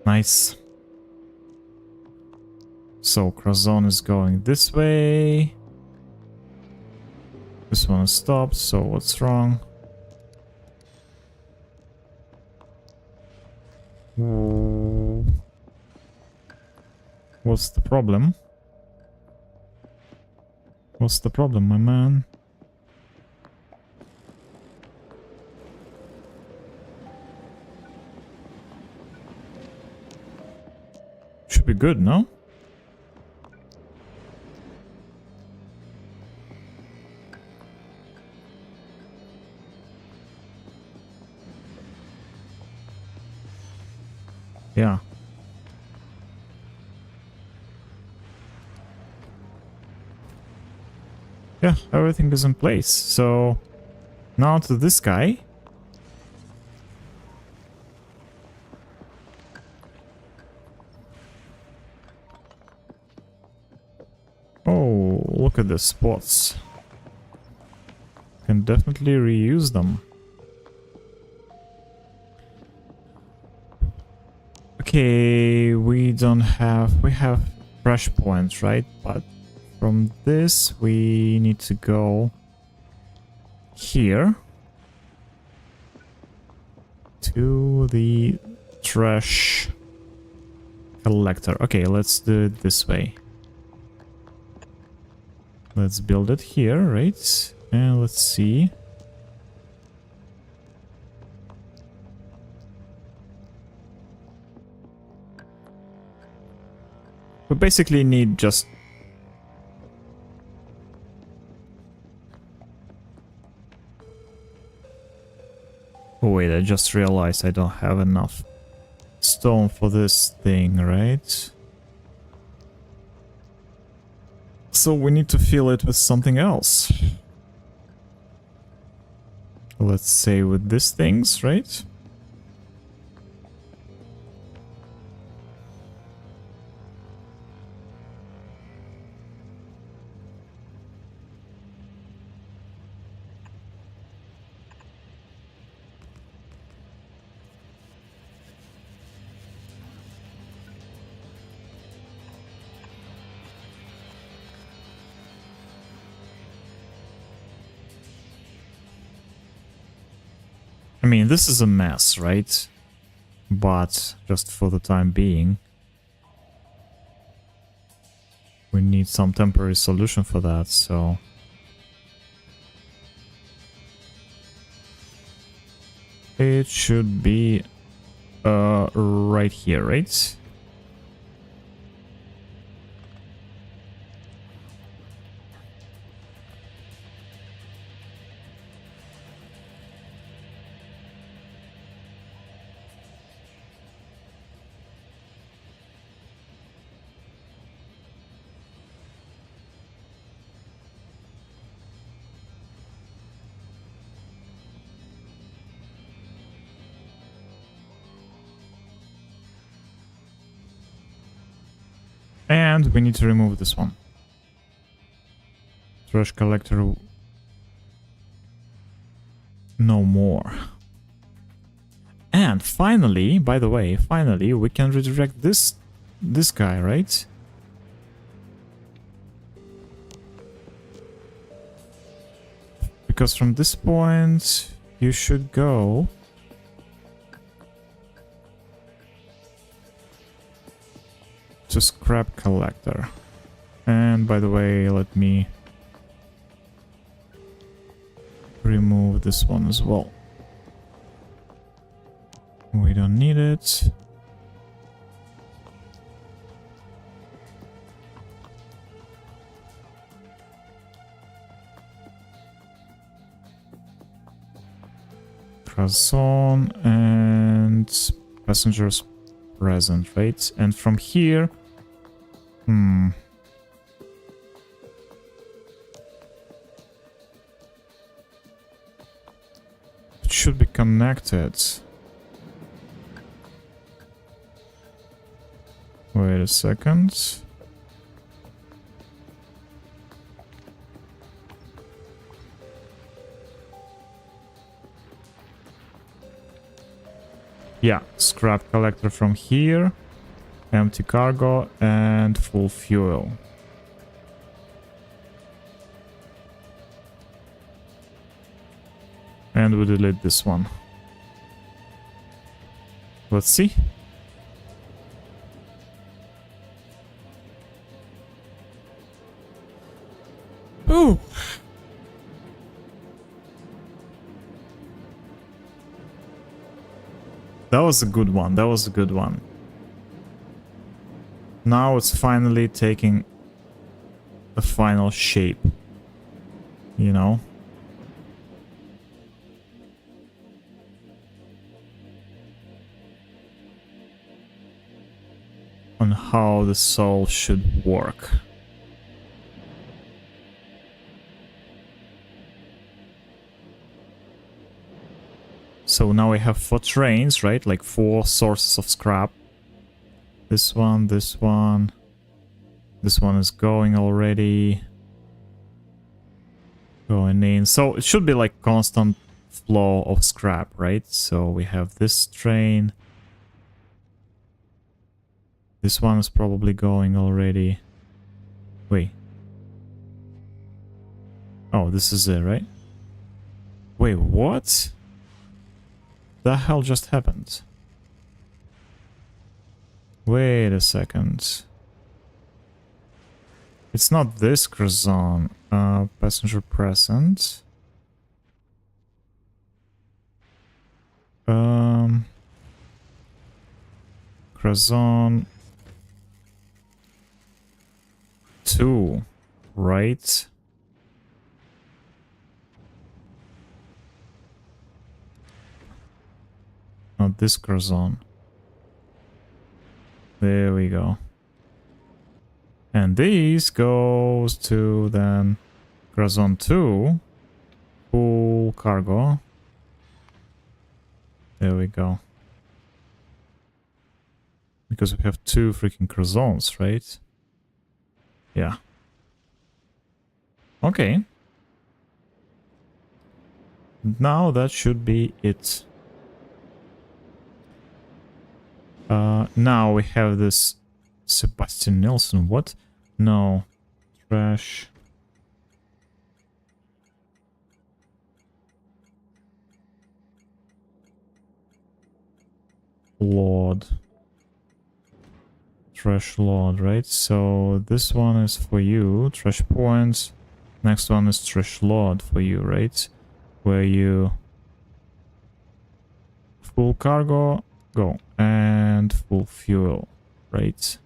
Nice. So Crozon is going this way. This one is stopped, so what's wrong? What's the problem? What's the problem, my man? Should be good, no? Yeah. Yeah, everything is in place. So now to this guy. Oh, look at the spots. Can definitely reuse them. Okay, we have brush points, right? But from this we need to go here to the trash collector. Okay, let's do it this way. Let's build it here, right? And let's see. We basically need just... Oh wait, I just realized I don't have enough stone for this thing, right? So we need to fill it with something else. Let's say with these things, right? I mean, this is a mess, right? But just for the time being, we need some temporary solution for that, so... It should be right here, right? And we need to remove this one. Trash collector. No more. And finally, by the way, finally we can redirect this guy, right? Because from this point you should go to scrap collector. And by the way, let me remove this one as well. We don't need it. Croissant and passengers present, right? And from here, it should be connected. Wait a second. Yeah, scrap collector from here, empty cargo, and full fuel. And we delete this one. Let's see. Ooh! That was a good one, that was a good one. Now it's finally taking a final shape. You know? On how the soul should work. So now we have 4 trains, right? Like 4 sources of scrap. This one, this one. This one is going already. Going in. So it should be like constant flow of scrap, right? So we have this train. This one is probably going already. Wait. Oh, this is it, right? Wait, what? The hell just happened? Wait a second. It's not this Curzon. Passenger present. Curzon 2, right? Not this Curzon. There we go. And these goes to then Curzon 2. Full cargo. There we go. Because we have 2 freaking Curzons, right? Yeah. Okay. Now that should be it. Now we have this Sebastian Nilsson. What? No. Trash. Lord. Trash Lord, right? So this one is for you. Trash points. Next one is Trash Lord for you, right? Where you... Full cargo. Go. And full fuel, right?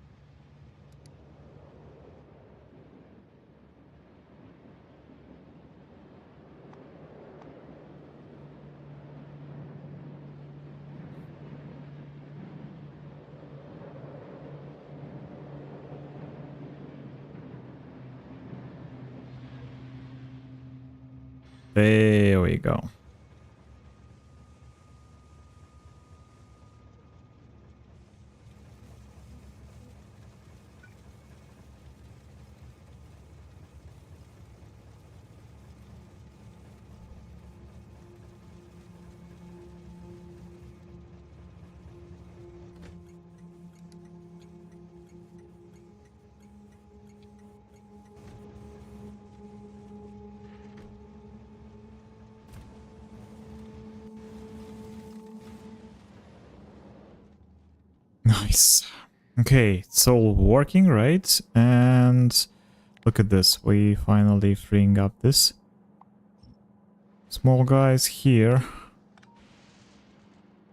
There we go. Nice. Okay, it's all working, right? And look at this. We finally freeing up this small guys here.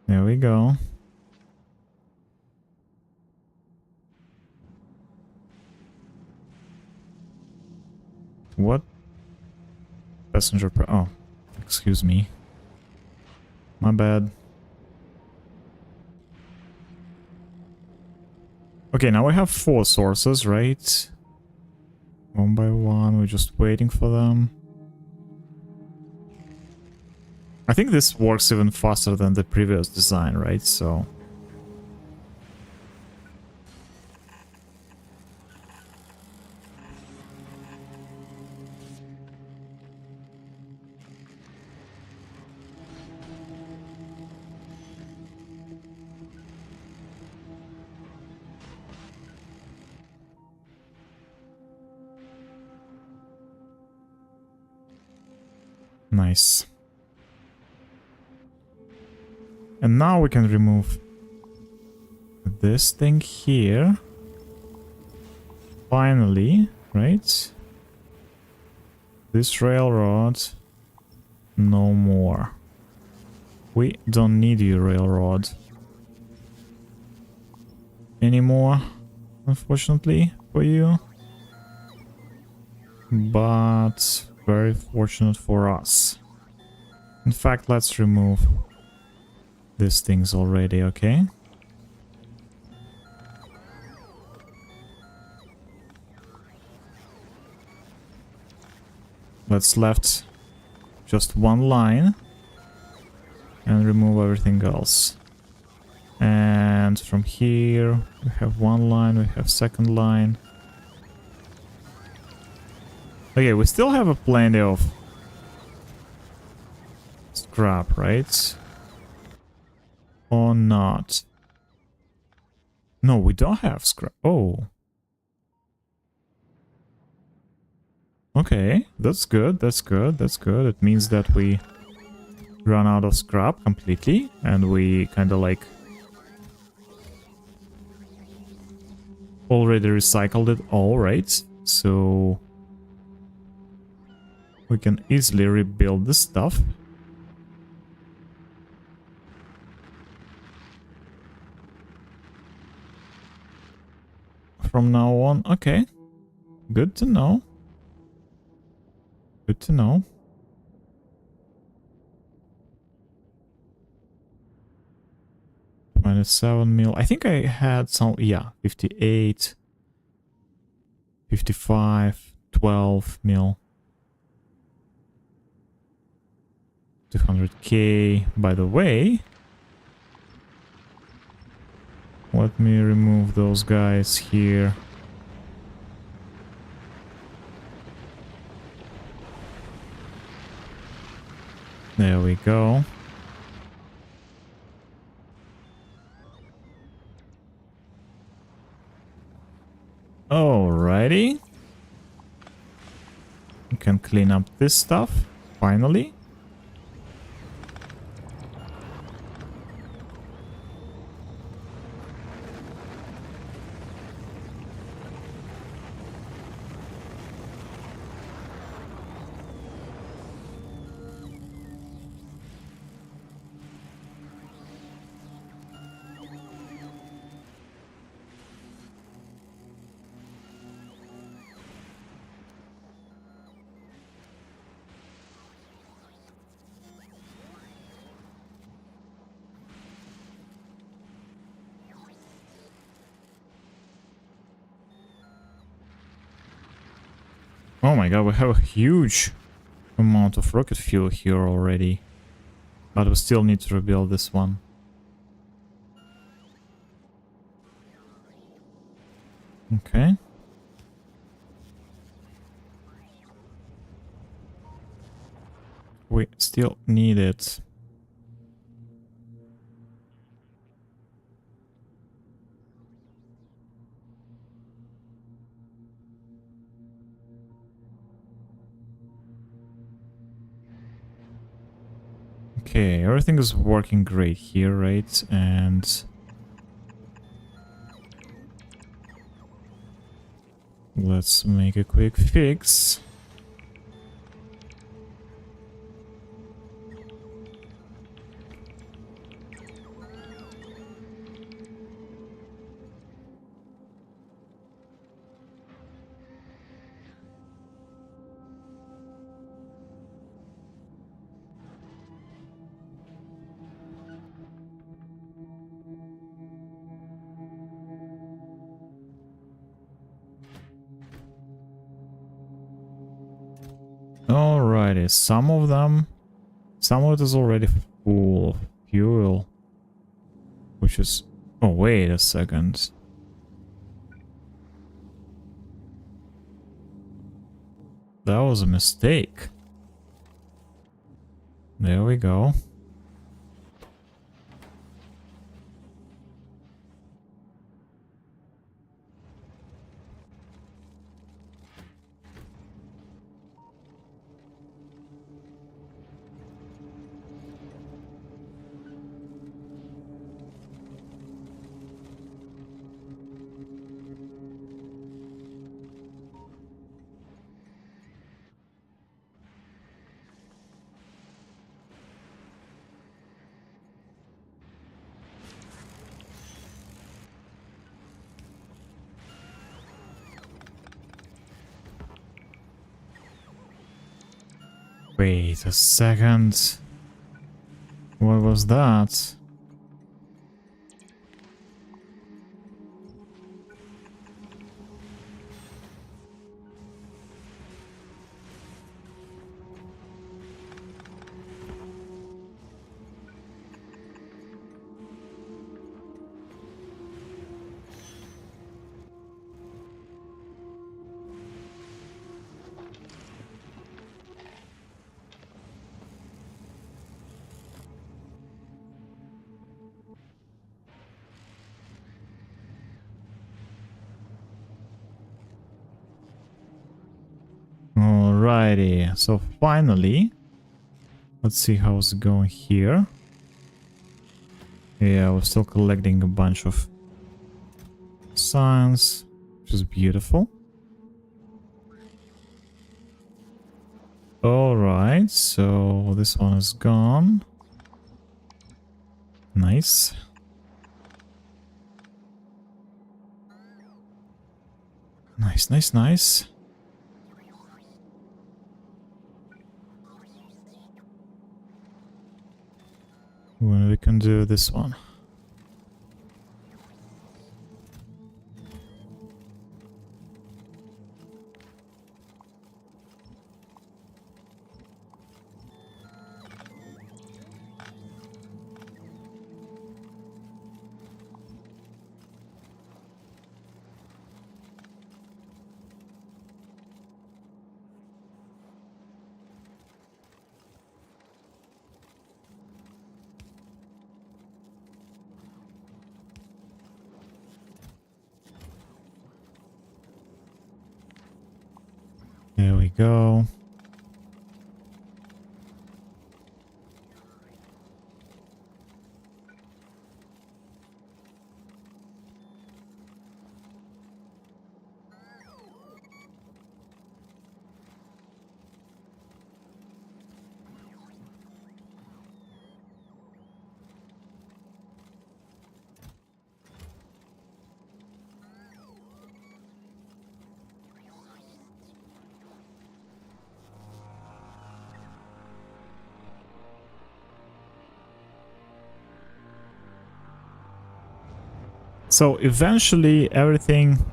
There we go. What? Passenger oh, excuse me. My bad. Okay, now we have 4 sources, right? One by one, we're just waiting for them. I think this works even faster than the previous design, right? So... Nice. And now we can remove this thing here. Finally, right? This railroad. No more. We don't need you, railroad. Anymore, unfortunately, for you. But very fortunate for us. In fact, let's remove these things already, okay? Let's left just one line. and remove everything else. And from here we have one line, we have second line. Okay, we still have a plenty of scrap, right? Or not? No, we don't have scrap. Oh. Okay, that's good, that's good, that's good. It means that we run out of scrap completely, and we kind of like already recycled it all, right? So we can easily rebuild this stuff. From now on, okay. Good to know. Good to know. -7 mil. I think I had some, yeah, 58, 55, 12 mil. 200k. By the way, let me remove those guys here. There we go. Alrighty. We can clean up this stuff, finally. Oh my god, we have a huge amount of rocket fuel here already. But we still need to rebuild this one. Okay. We still need it. Okay, everything is working great here, right? And let's make a quick fix. Alrighty, some of it is already full of fuel, which is, oh wait a second. That was a mistake. There we go. Wait a second. What was that? Alrighty, so finally, let's see how's it going here. Yeah, we're still collecting a bunch of signs, which is beautiful. Alright, so this one is gone. Nice. Nice, nice, nice. When we can do this one. There we go. So eventually everything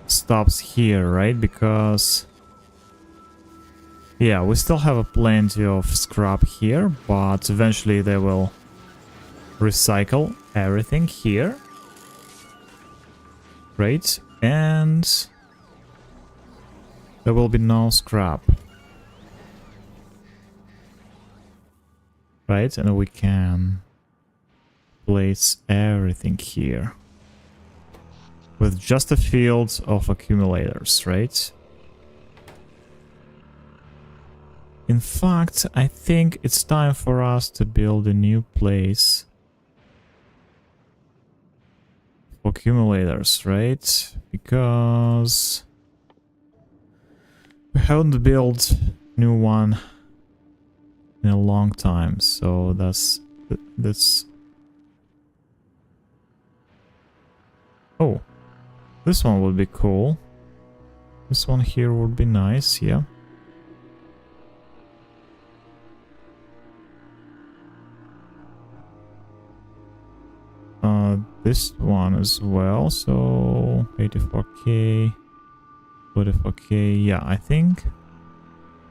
stops here, right? Because yeah, we still have a plenty of scrap here, but eventually they will recycle everything here, right? And there will be no scrap, right? And we can place everything here with just a field of accumulators, right? In fact, I think it's time for us to build a new place for accumulators, right? Because we haven't built new one in a long time, so that's oh, this one would be cool. This one here would be nice, yeah. This one as well, so 84k, 44k, yeah, I think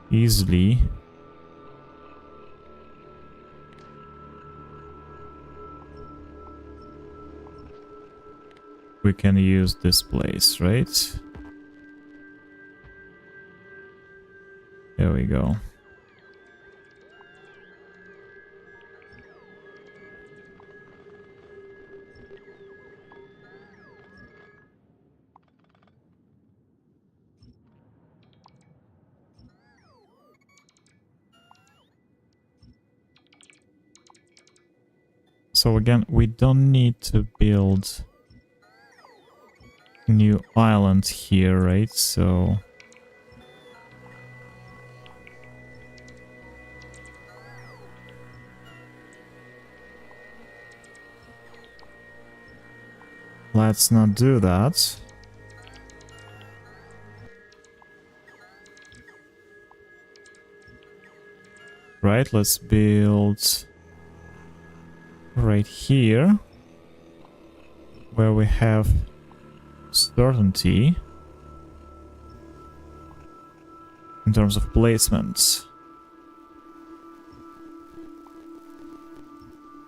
easily we can use this place, right? There we go. So again, we don't need to build new island here, right? So let's not do that. Right, let's build right here where we have certainty in terms of placements.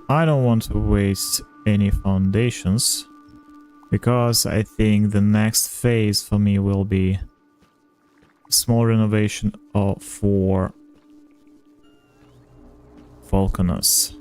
I don't want to waste any foundations because I think the next phase for me will be a small renovation for Vulcanus.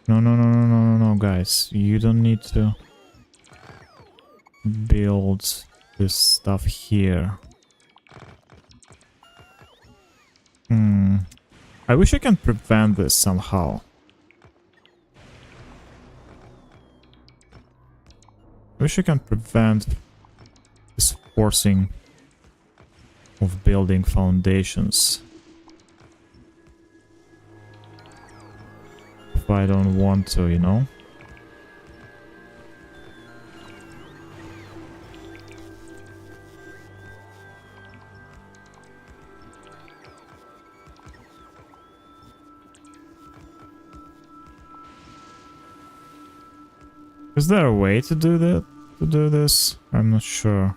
No, no, no, no, no, no, no, guys. You don't need to build this stuff here. I wish I can prevent this somehow. I wish I can prevent this forcing of building foundations. If I don't want to, you know? Is there a way to do that? To do this? I'm not sure.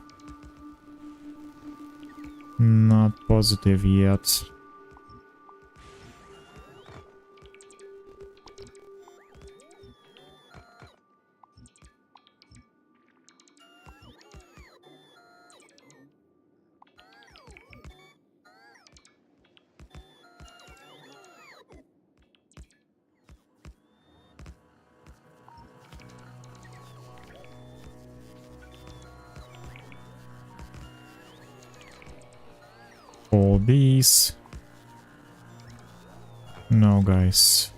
Not positive yet. All these. No, guys.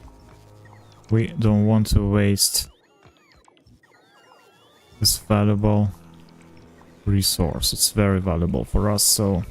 We don't want to waste this valuable resource. It's very valuable for us, so...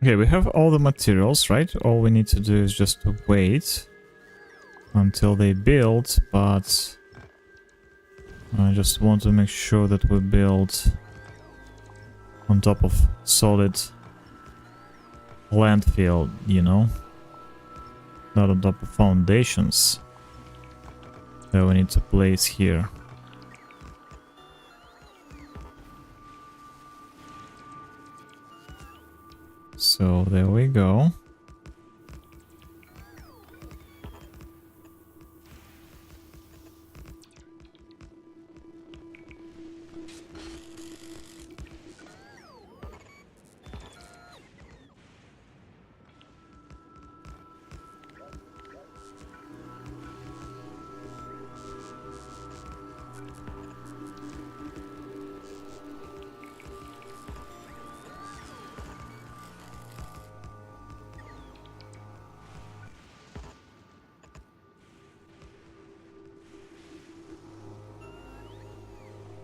Okay, we have all the materials, right? All we need to do is just to wait until they build, but I just want to make sure that we build on top of solid landfill, you know? Not on top of foundations that we need to place here. So there we go.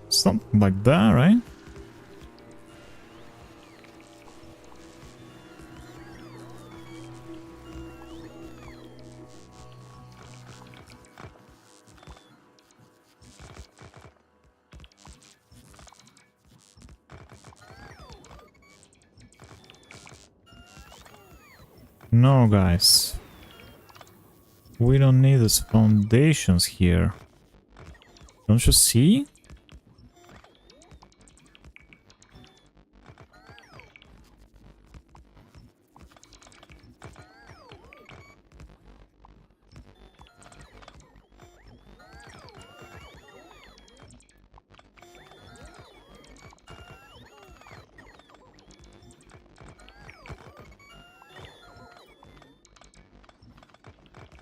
Something like that, right? No, guys. We don't need these foundations here. Don't you see?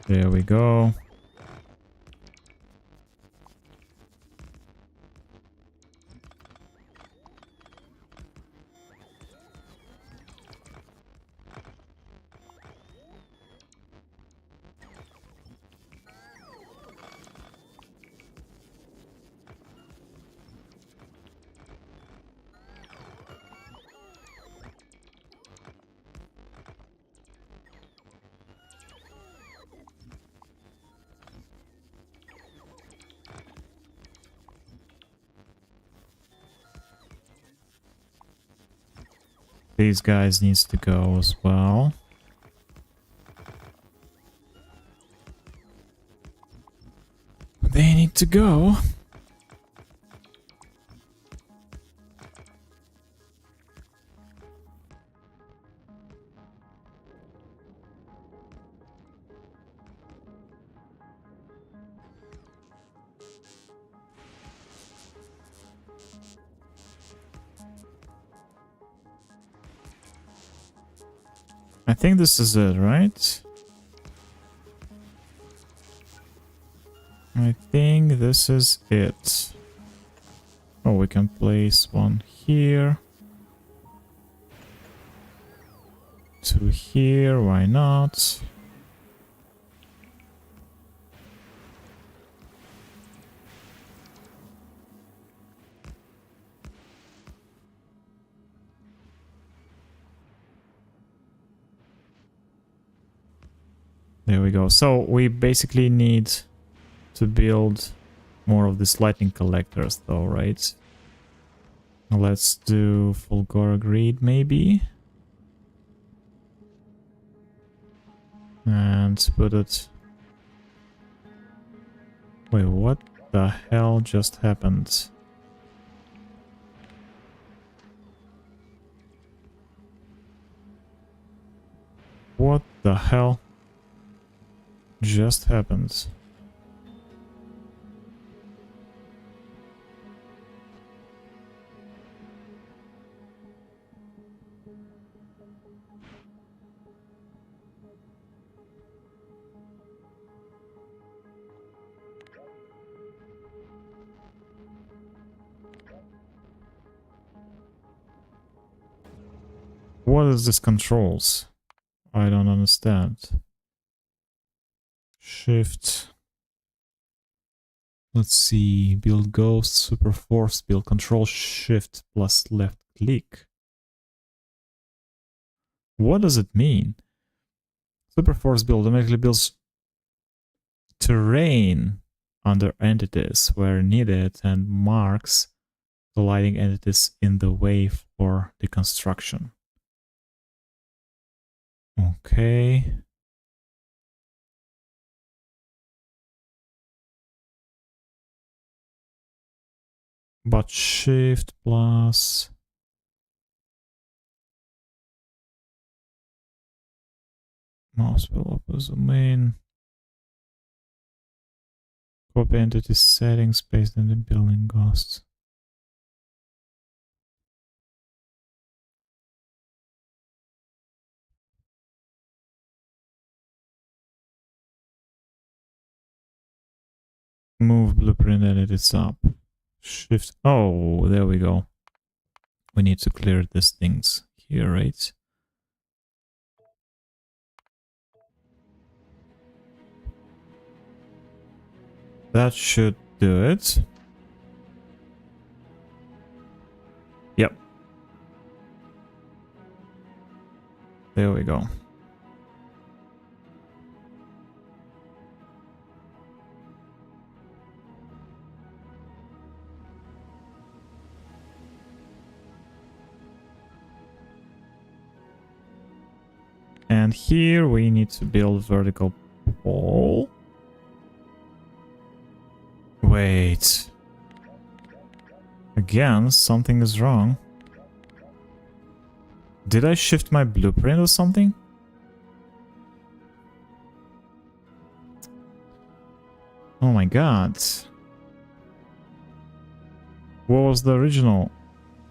There we go. These guys needs to go as well. They need to go. I think this is it, right? I think this is it. Oh, we can place one here. Two here, why not? There we go. So we basically need to build more of these lightning collectors though, right? Let's do Fulgora Greed maybe. And put it... Wait, what the hell just happened? What the hell just happened? What is this controls? I don't understand. Shift. Let's see. Build ghost, super force, build control, shift plus left click. What does it mean? Super force build automatically builds terrain under entities where needed and marks the lighting entities in the way for the construction. Okay. But shift plus mouse will open zoom in. Copy entity settings based on the building ghosts. Move blueprint entities up. Shift. Oh, there we go. We need to clear these things here, right? That should do it. Yep. There we go. And here we need to build vertical pole. Wait. Again, something is wrong. Did I shift my blueprint or something? Oh my god. What was the original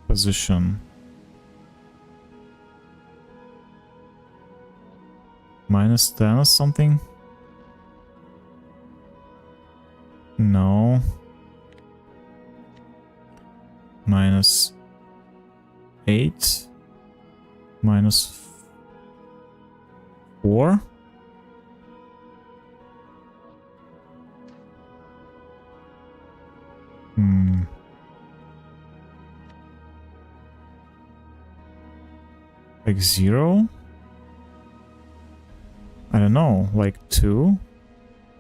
position? -10 or something? No. -8. -4. Like 0? I don't know, like 2?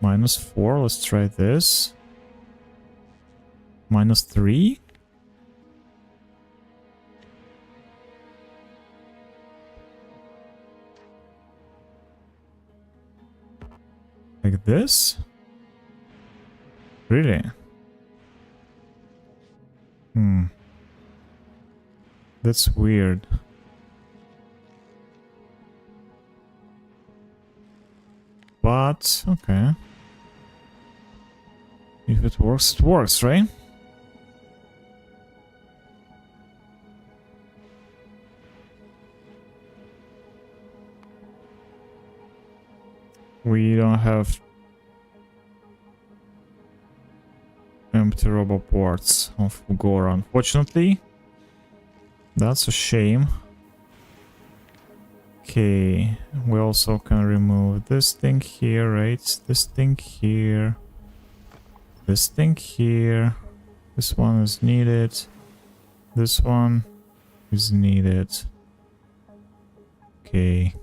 -4, let's try this. -3? Like this? Really? That's weird. But, okay. If it works, right? We don't have empty robot ports of Gora, unfortunately. That's a shame. Okay, we also can remove this thing here, right? This thing here. This thing here. This one is needed. This one is needed. Okay.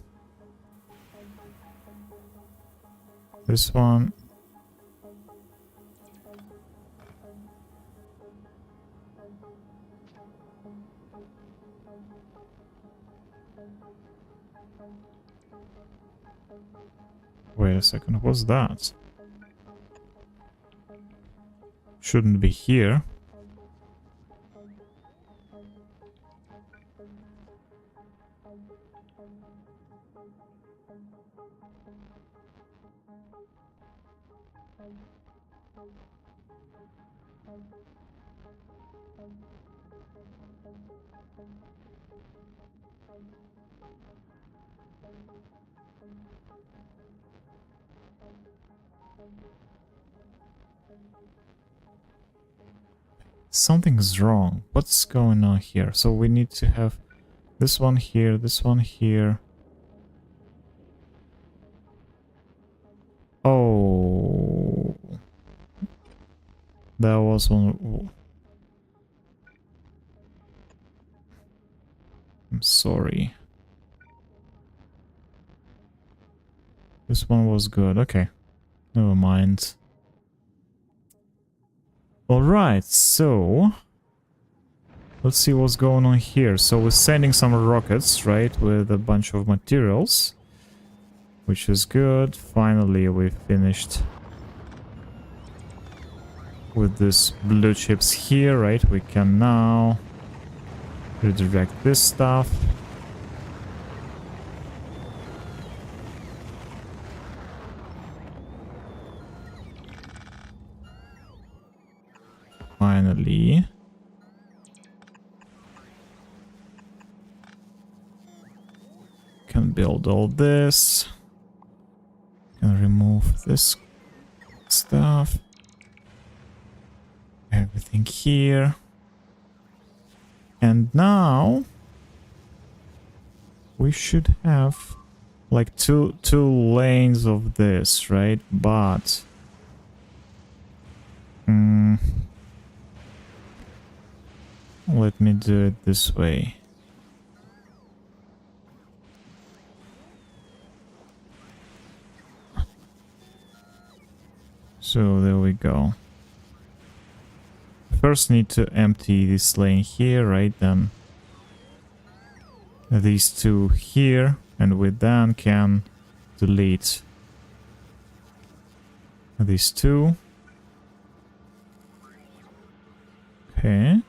This one. Wait a second, what's that? Shouldn't be here. Something's wrong. What's going on here? So we need to have this one here, this one here. Oh. That was one. I'm sorry. This one was good. Okay. Never mind. Alright, so let's see what's going on here. So we're sending some rockets, right, with a bunch of materials, which is good. Finally, we finished with this blue chips here, right? We can now redirect this stuff. Finally. Can build all this. Can remove this stuff. Everything here. And now we should have like two lanes of this, right? But let me do it this way. So there we go. First need to empty this lane here, right? Then these two here, and we then can delete these two. Okay.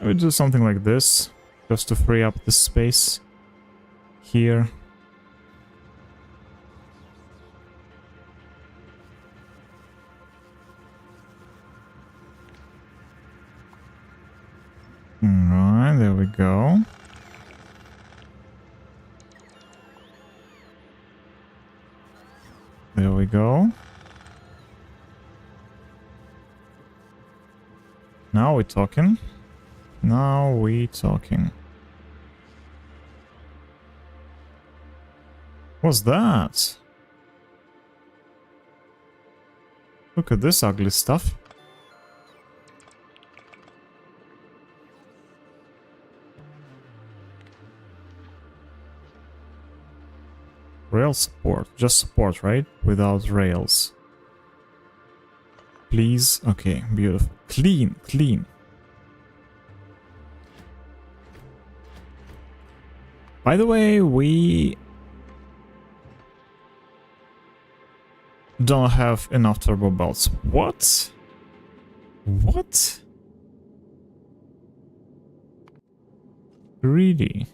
I would do something like this, just to free up the space here. Alright, there we go. There we go. Now we're talking. Now we talking. What's that? Look at this ugly stuff. Rail support. Just support, right? Without rails. Please. Okay, beautiful. Clean, clean. By the way, we don't have enough turbo belts. What? What? Really?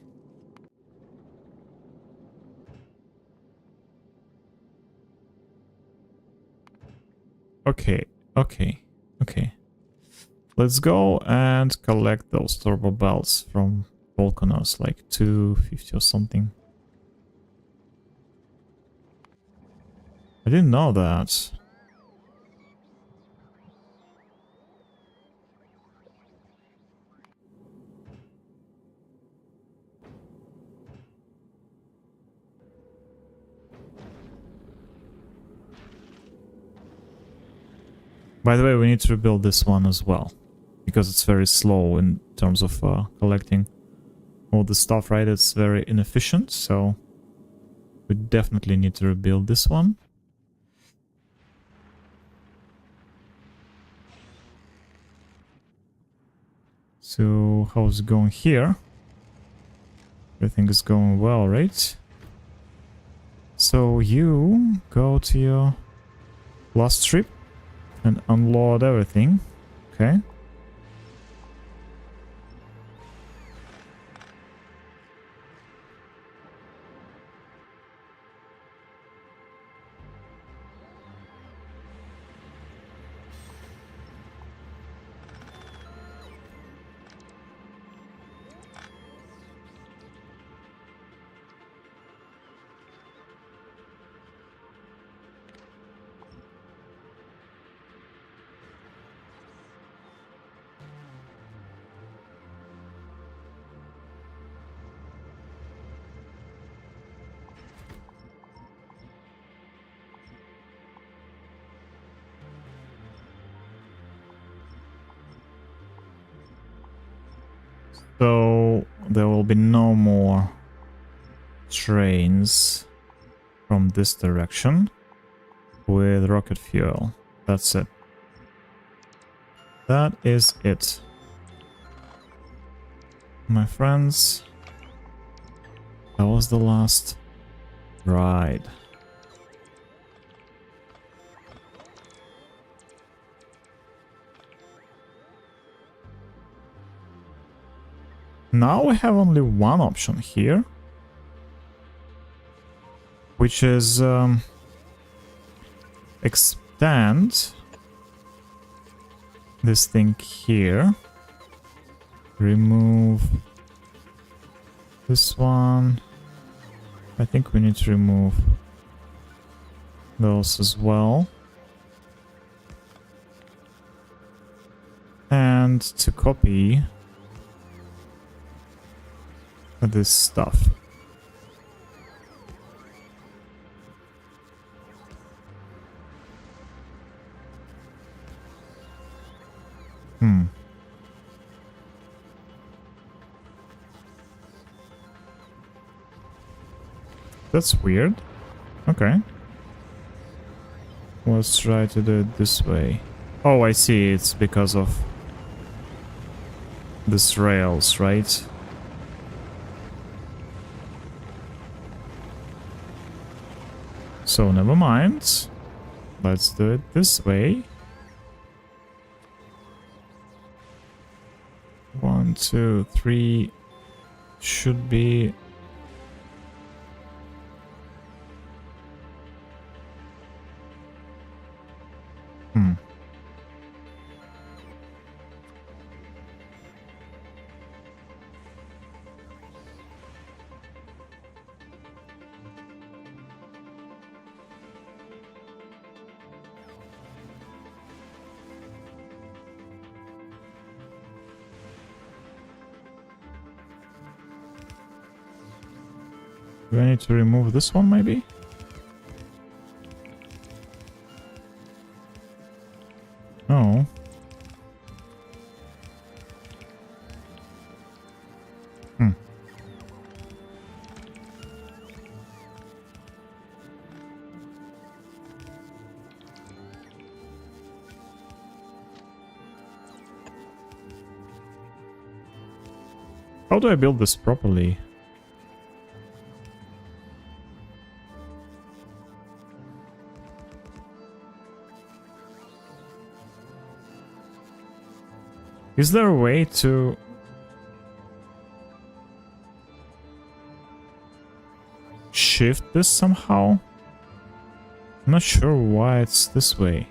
Okay, okay, okay. Let's go and collect those turbo belts from Volcanos, like 250 or something. I didn't know that. By the way, we need to rebuild this one as well, because it's very slow in terms of collecting all the stuff, right? It's very inefficient, so we definitely need to rebuild this one. So, how's it going here? Everything is going well, right? So you go to your last trip and unload everything. Okay. So there will be no more trains from this direction with rocket fuel. That's it. That is it. My friends, that was the last ride. Now we have only one option here, which is extend this thing here, remove this one. I think we need to remove those as well. And to copy this stuff. That's weird. Okay. Let's try to do it this way. Oh, I see. It's because of this rails, right? So never mind. Let's do it this way. 1, 2, 3 should be. Do I need to remove this one, maybe? No. How do I build this properly? Is there a way to... shift this somehow? I'm not sure why it's this way.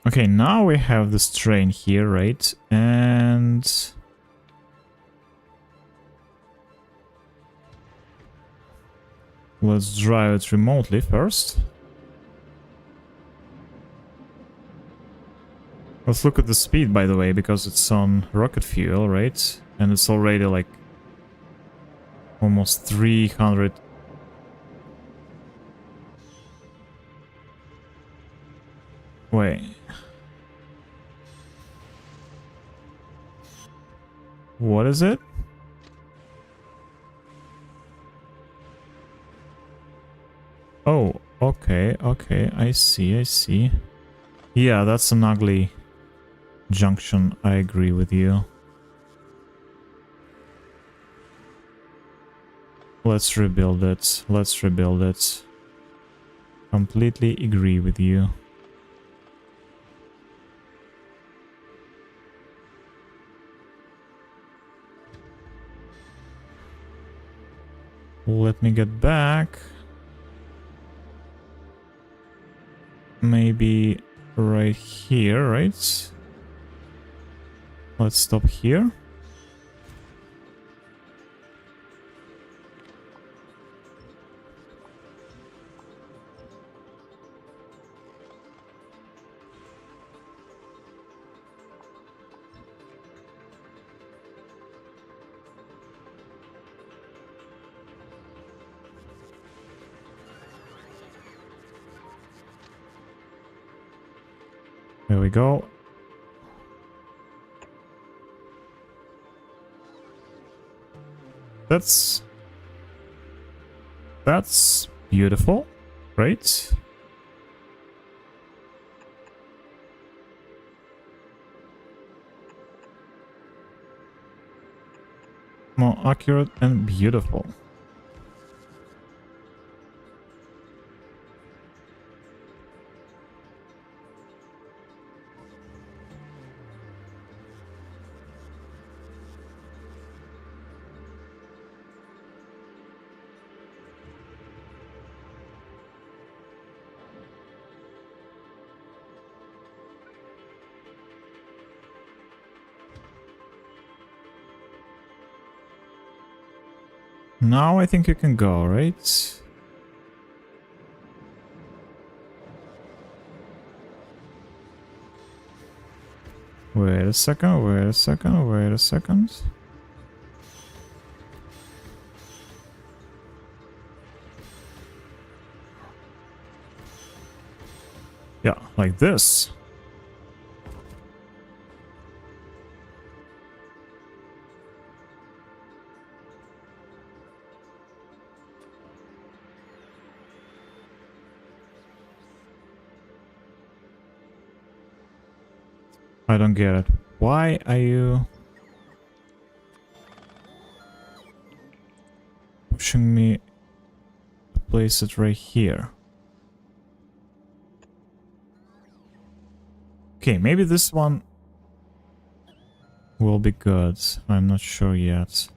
Okay, now we have this train here, right? And... let's drive it remotely first. Let's look at the speed, by the way, because it's on rocket fuel, right? And it's already like almost 300. Wait. What is it? Oh, okay, okay, I see. Yeah, that's an ugly junction, I agree with you. Let's rebuild it, Completely agree with you. Let me get back. Maybe right here, right? Let's stop here. There we go. That's beautiful, right? More accurate and beautiful. Now I think you can go, right? Wait a second. Yeah, like this. I don't get it. Why are you pushing me to place it right here? Okay, maybe this one will be good. I'm not sure yet.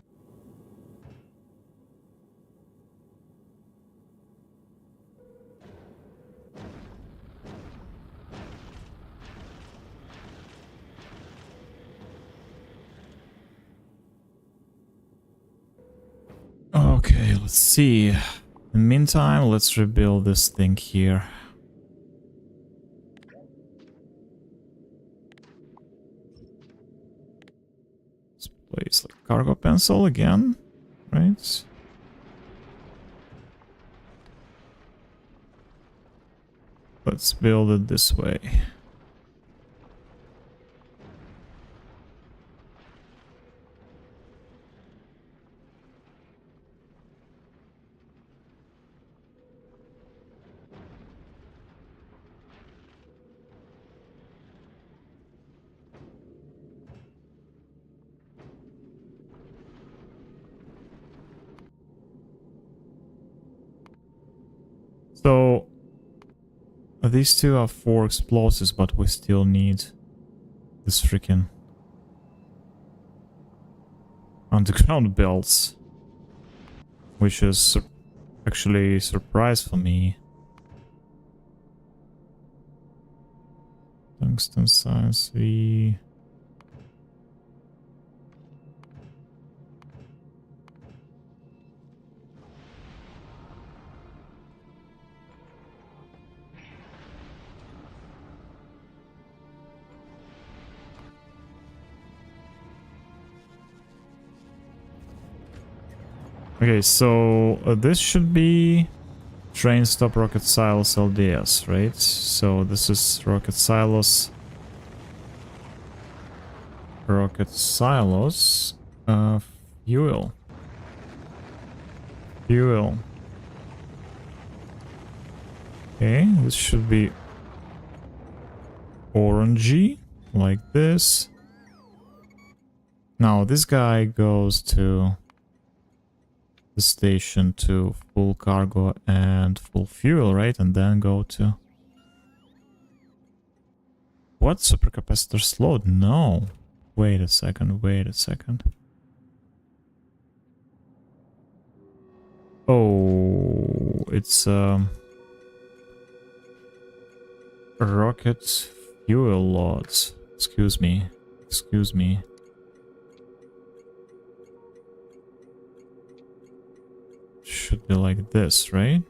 Okay, let's see. In the meantime, let's rebuild this thing here. Let's place like cargo pencil again, right? Let's build it this way. So these two are 4 explosives, but we still need this freaking underground belts, which is actually a surprise for me. Tungsten science V. Okay, so this should be train stop rocket silos LDS, right? So this is rocket silos. Rocket silos. Fuel. Fuel. Okay, this should be orangey, like this. Now this guy goes to the station to full cargo and full fuel, right? And then go to... What? Supercapacitor's load? No. Wait a second, wait a second. Oh, it's rocket fuel loads. Excuse me. Excuse me. Should be like this, right?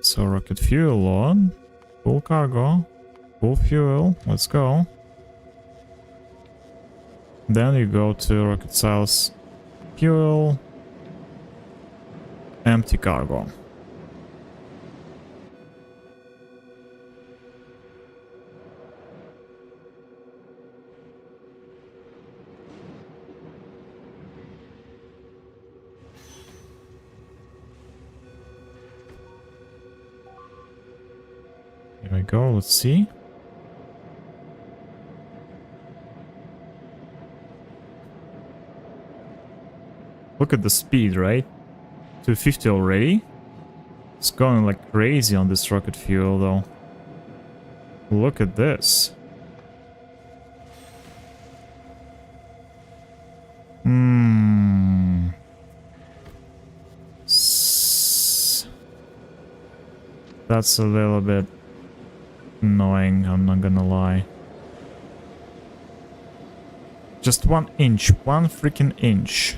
So rocket fuel load, full cargo, full fuel, let's go. Then you go to rocket silos, fuel, empty cargo. Here we go, let's see. Look at the speed, right? 250 already. It's going like crazy on this rocket fuel, though. Look at this. That's a little bit annoying, I'm not gonna lie. Just 1 inch, 1 freaking inch.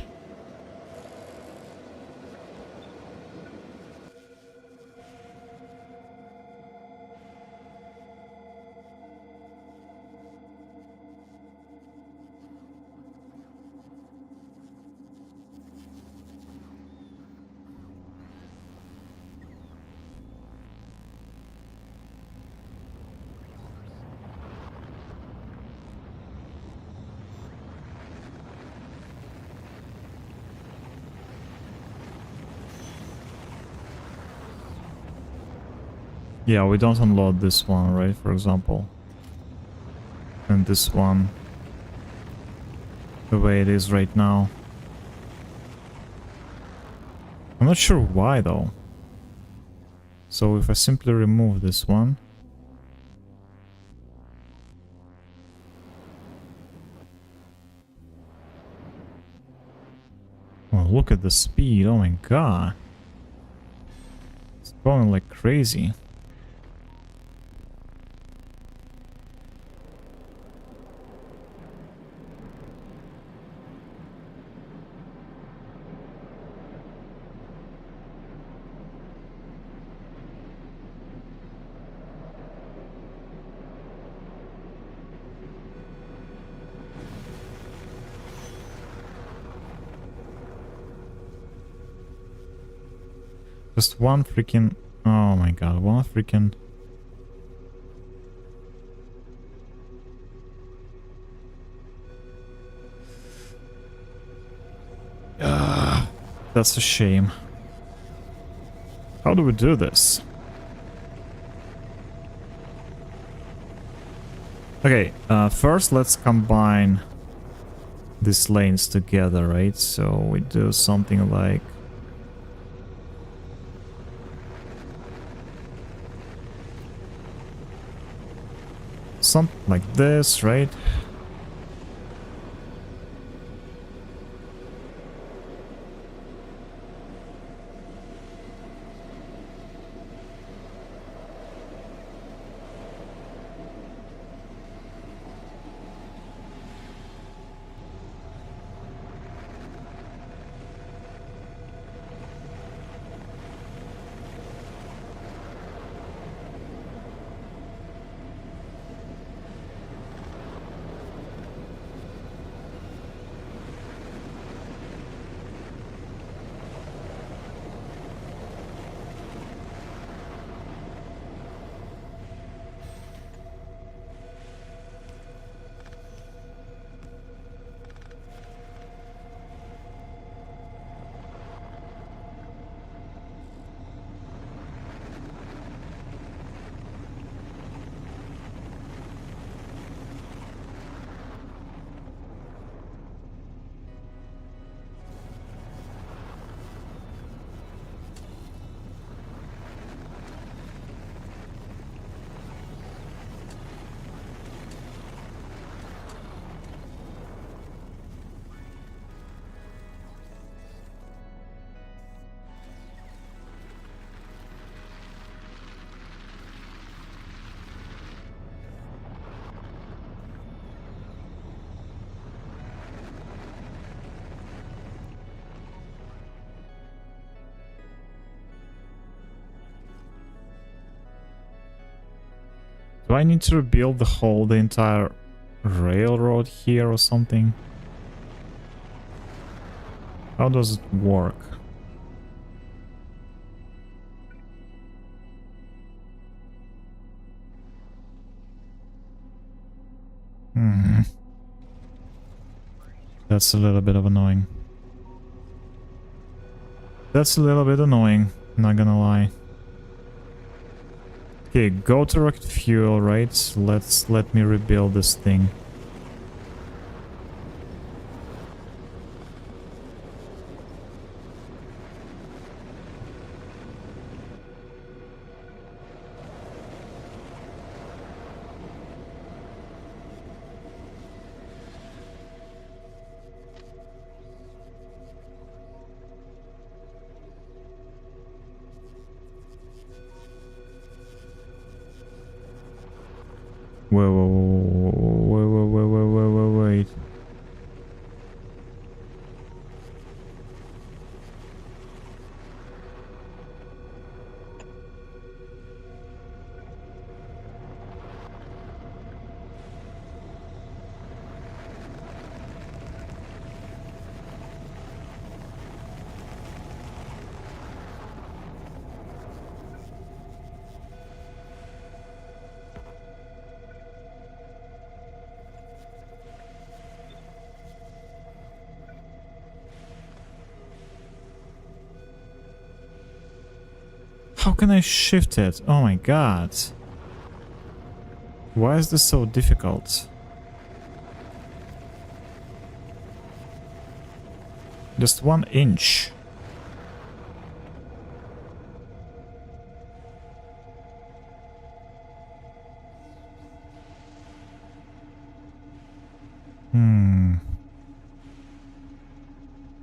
Yeah, we don't unload this one, right, for example. And this one, the way it is right now. I'm not sure why, though. So if I simply remove this one... Oh, look at the speed, oh my god. It's going like crazy. Just one freaking... Oh my god, one freaking... That's a shame. How do we do this? Okay, first let's combine these lanes together, right? So we do something like... something like this, right? Do I need to rebuild the entire railroad here or something? How does it work? Hmm. That's a little bit of annoying. That's a little bit annoying, not gonna lie. Okay, go to rocket fuel, right? Let me rebuild this thing. Wait, wait. How can I shift it? Oh my god. Why is this so difficult? Just 1 inch.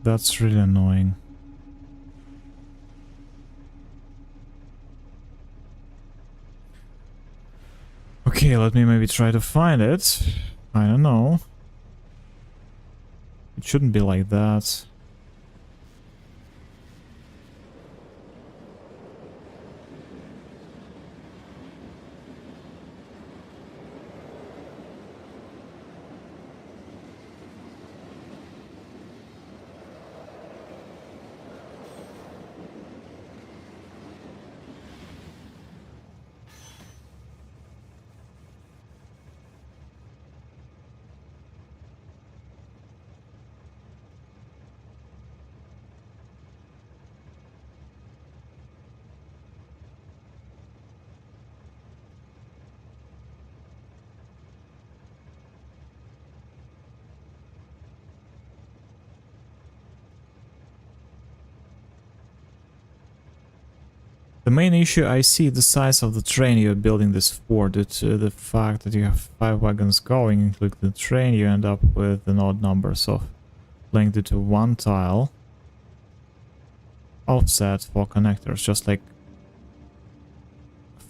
That's really annoying. Okay, let me maybe try to find it. I don't know. It shouldn't be like that. The main issue I see the size of the train you're building this for, due to the fact that you have 5 wagons going, including the train, you end up with an odd number, so linked it to one tile offset for connectors, just like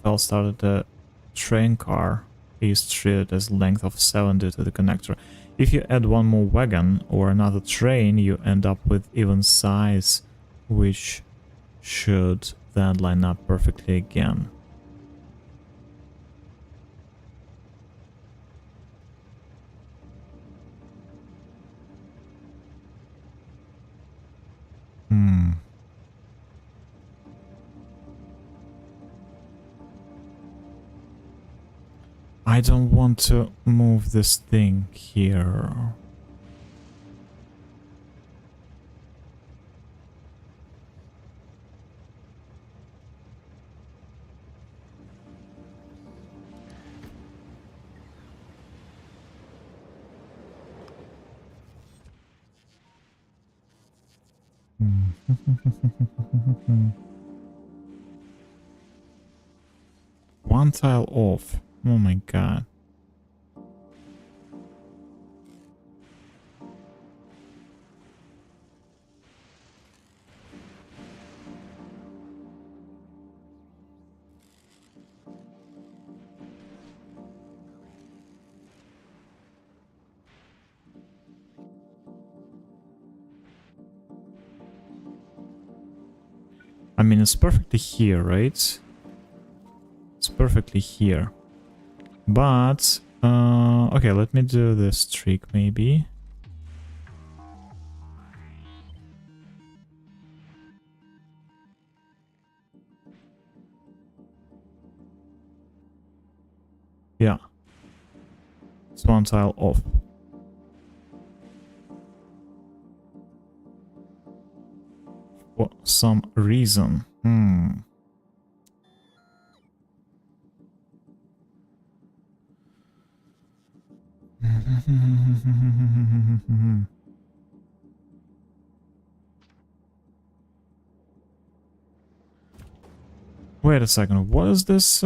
Fel started the train car is treated as length of 7 due to the connector. If you add one more wagon or another train, you end up with even size, which should then line up perfectly again. I don't want to move this thing here. One tile off. Oh my god. I mean, it's perfectly here, right? It's perfectly here. But, okay, let me do this trick, maybe. Yeah. It's one tile off. For some reason. Wait a second, what is this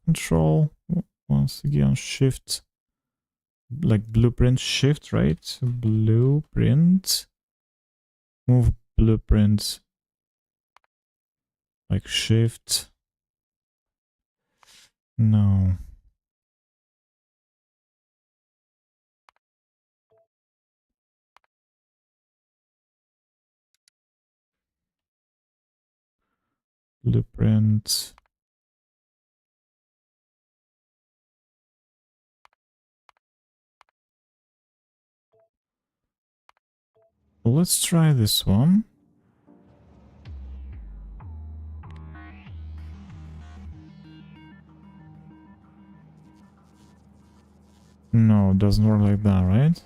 control? Once again, shift, like blueprint shift, right? Blueprint, move blueprint, like shift. No. Blueprint. Let's try this one. No, it doesn't work like that, right?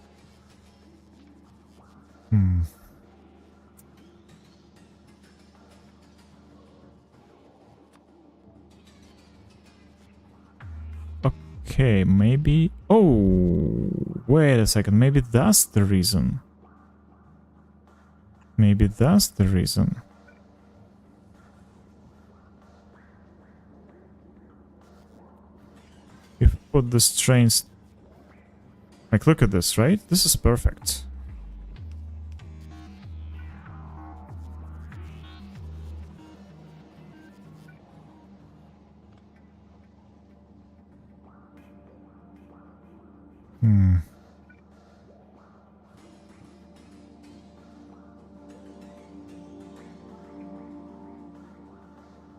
Okay, maybe... Oh, wait a second. Maybe that's the reason. Maybe that's the reason. If we put the trains... Like, look at this, right? This is perfect.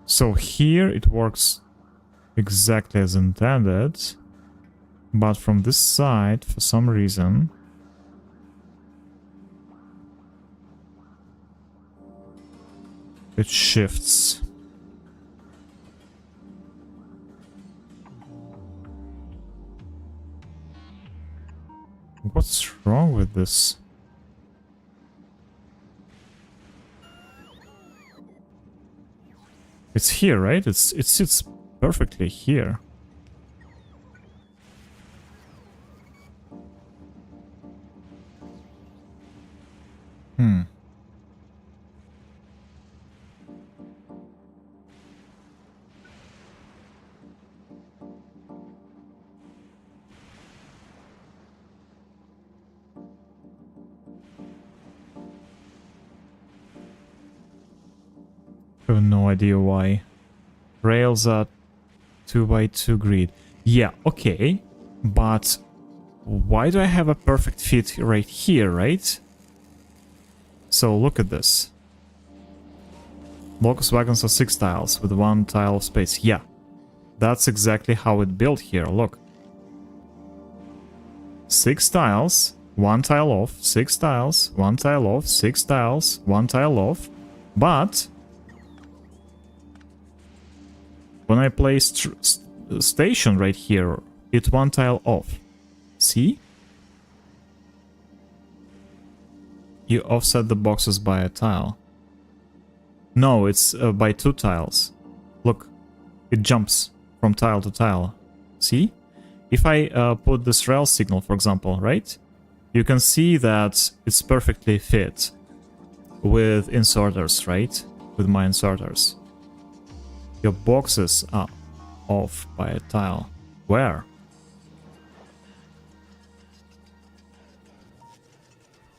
So here it works exactly as intended, but from this side, for some reason, it shifts. What's wrong with this? It's here, right? It sits perfectly here. I have no idea why. Rails are 2x2 grid. Yeah, okay. But why do I have a perfect fit right here, right? So look at this. Locus wagons are 6 tiles with 1 tile of space. Yeah, that's exactly how it built here. Look. 6 tiles, 1 tile off, 6 tiles, 1 tile off, 6 tiles, 1 tile off. But when I place station right here, it's 1 tile off. See? You offset the boxes by a tile. No, it's by 2 tiles. Look, it jumps from tile to tile. See? If I put this rail signal, for example, right? You can see that it's perfectly fit with inserters, right? With my inserters. Your boxes are off by a tile. Where?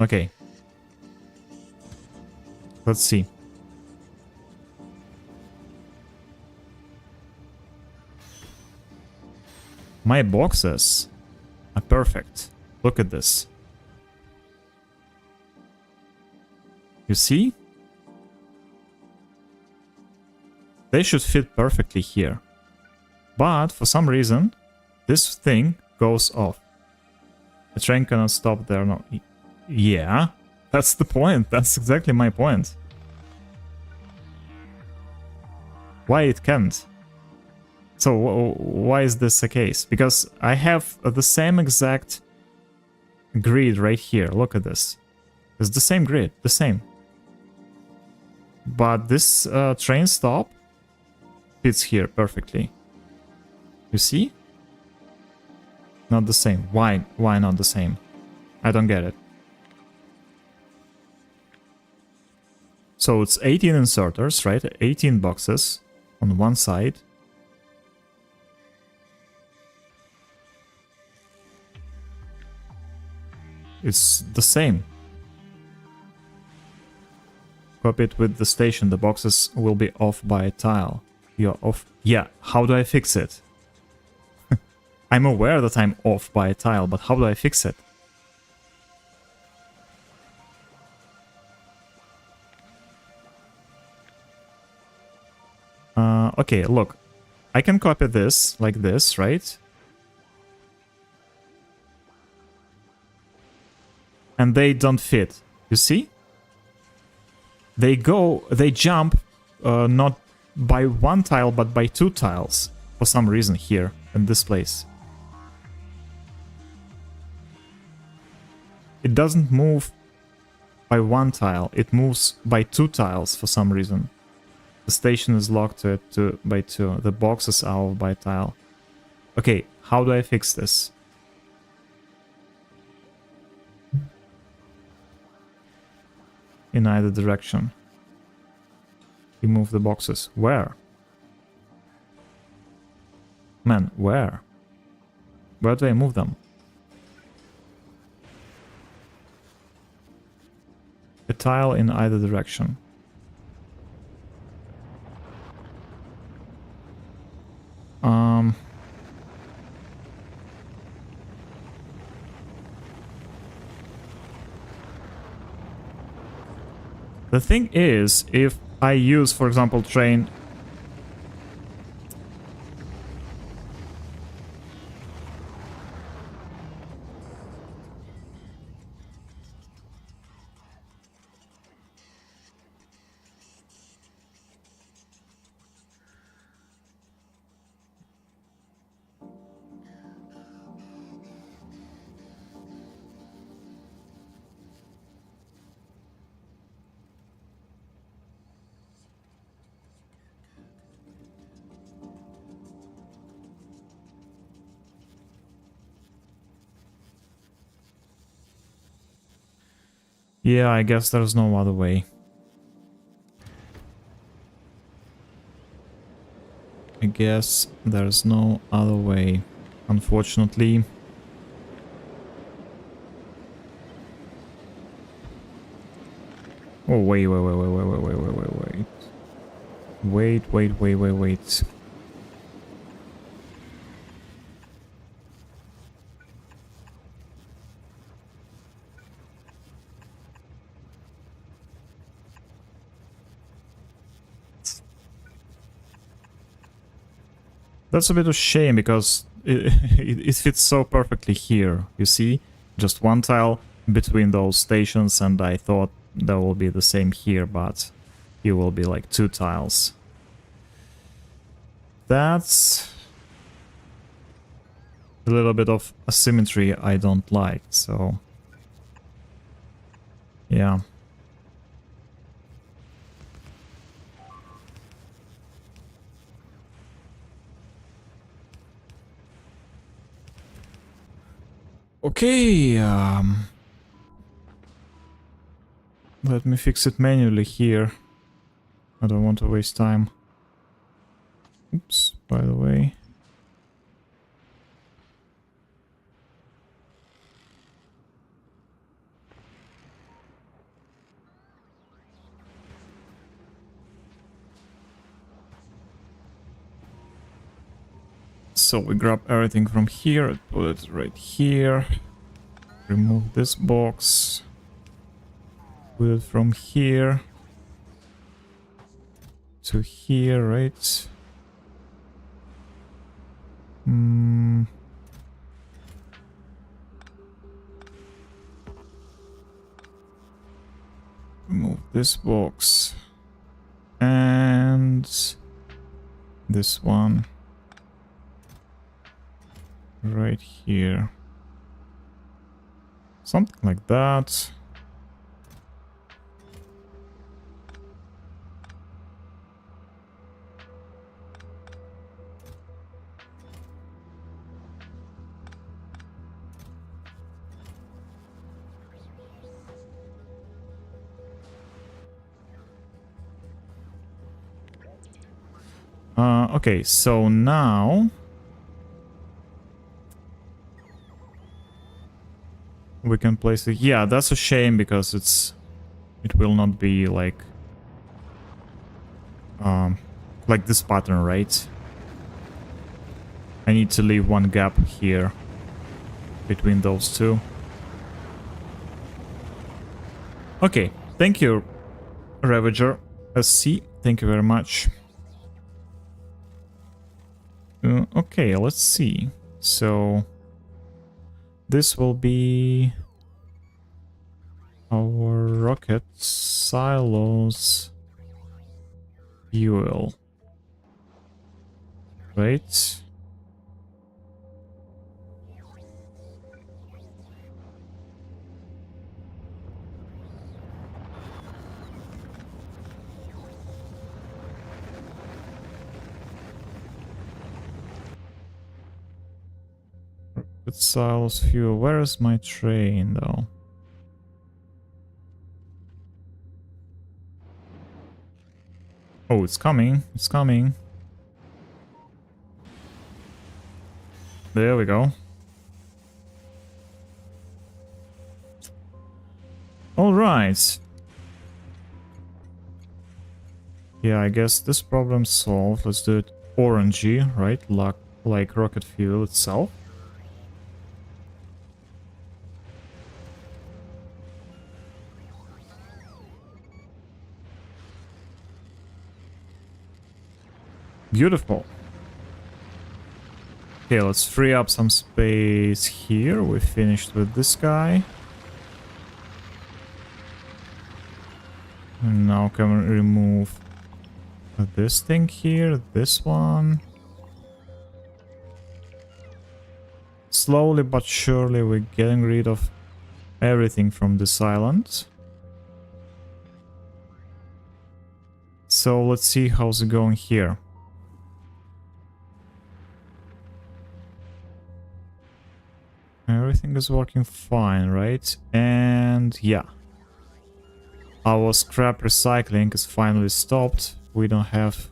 Okay. Let's see. My boxes are perfect. Look at this. You see? They should fit perfectly here. But for some reason, this thing goes off. The train cannot stop there. No. Yeah, that's the point. That's exactly my point. Why it can't? So why is this the case? Because I have the same exact grid right here. Look at this. It's the same grid, the same. But this train stop fits here perfectly. You see? Not the same. Why not the same? I don't get it. So it's 18 inserters, right? 18 boxes on one side. It's the same. Copy it with the station. The boxes will be off by a tile. You're off. Yeah, how do I fix it? I'm aware that I'm off by a tile, but how do I fix it? Okay, look. I can copy this like this, right? And they don't fit. You see? They jump not by 1 tile, but by 2 tiles for some reason here in this place. It doesn't move by 1 tile, it moves by 2 tiles for some reason. The station is locked to it by 2. The boxes are off by a tile. Okay, how do I fix this? In either direction. You move the boxes. Where? Man, where? Where do I move them? A tile in either direction. The thing is, if I use, for example, train... Yeah, I guess there's no other way. I guess there's no other way, unfortunately. Oh, wait. Wait, wait, wait, wait, wait. That's a bit of shame because it fits so perfectly here, you see? Just one tile between those stations, and I thought that will be the same here, but here will be like 2 tiles. That's a little bit of asymmetry I don't like, so yeah. Okay, let me fix it manually here. I don't want to waste time. Oops, by the way. So we grab everything from here, put it right here. Remove this box. Put it from here to here, right? Remove this box. And this one. Right here. Something like that. Okay, so now we can place it. Yeah, that's a shame because it will not be like this pattern, right? I need to leave one gap here between those two. Okay, thank you, Ravager SC. Thank you very much. Okay, let's see. So this will be our rocket silos fuel, right? Rocket silos fuel. Where is my train, though? Oh, it's coming. It's coming. There we go. All right. Yeah, I guess this problem solved. Let's do it orangey, right? Like rocket fuel itself. Beautiful. Okay, let's free up some space here. We finished with this guy. And now can we remove this thing here, this one. Slowly but surely we're getting rid of everything from this island. So let's see how's it going here. Everything is working fine, right? And yeah. Our scrap recycling is finally stopped. We don't have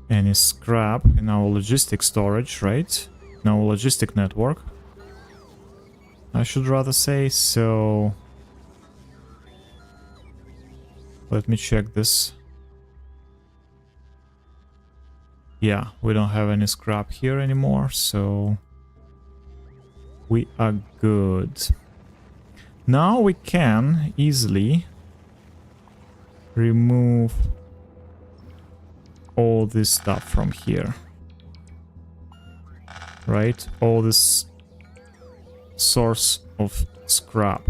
any scrap in our logistic storage, right? In our logistic network, I should rather say. So let me check this. Yeah, we don't have any scrap here anymore, so we are good. Now we can easily remove all this stuff from here. Right? All this source of scrap.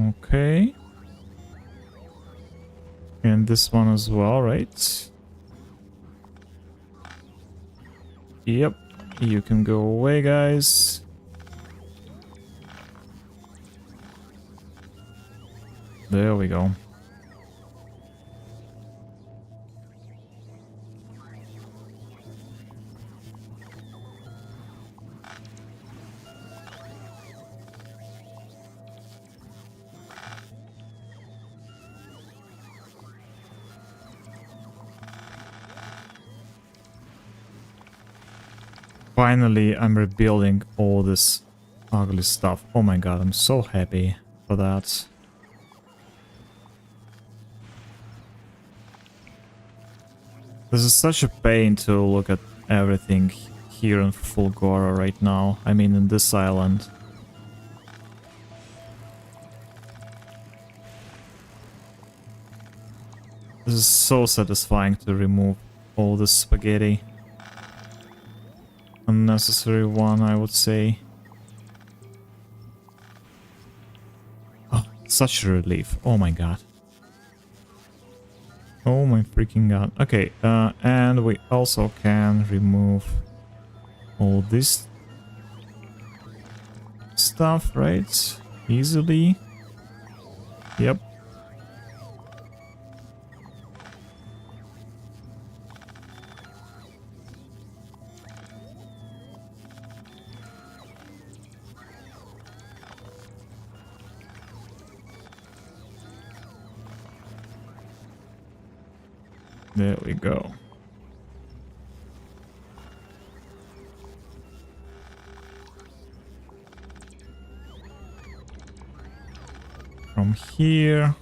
Okay. And this one as well, right? Yep. You can go away, guys. There we go. Finally, I'm rebuilding all this ugly stuff. Oh my god, I'm so happy for that. This is such a pain to look at everything here in Fulgora right now. I mean, in this island. This is so satisfying to remove all this spaghetti. Unnecessary one, I would say. Oh, such a relief. Oh my god. Oh my freaking god. Okay, and we also can remove all this stuff, right? Easily. Yep. There we go. From here,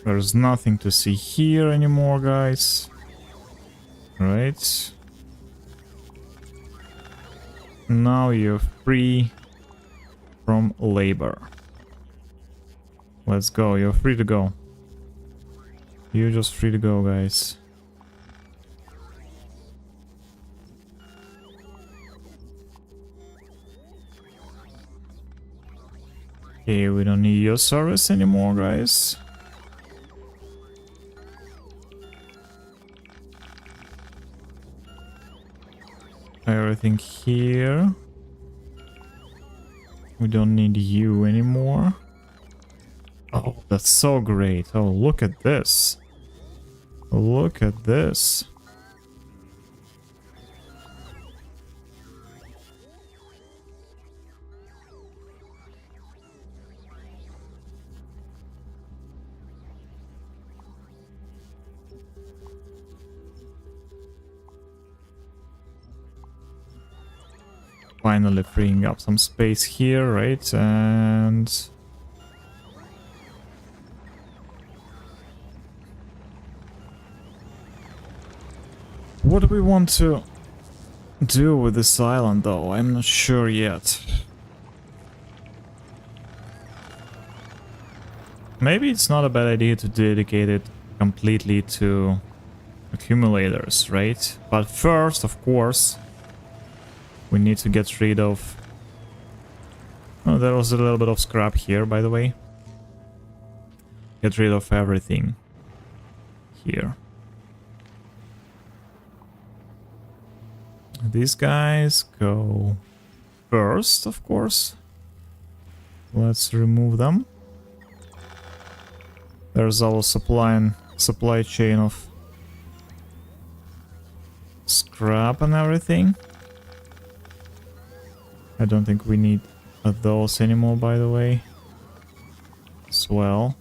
there's nothing to see here anymore, guys. Right? Now you're free from labor. Let's go, you're free to go. You're just free to go, guys. Okay, we don't need your service anymore, guys. Everything here. We don't need you anymore. Oh, that's so great. Oh, look at this. Look at this. Finally freeing up some space here, right? And what do we want to do with this island, though? I'm not sure yet. Maybe it's not a bad idea to dedicate it completely to accumulators, right? But first, of course, we need to get rid of... Oh, there was a little bit of scrap here, by the way. Get rid of everything here. These guys go first, of course. Let's remove them. There's our supply chain of scrap and everything. I don't think we need those anymore, by the way. As well.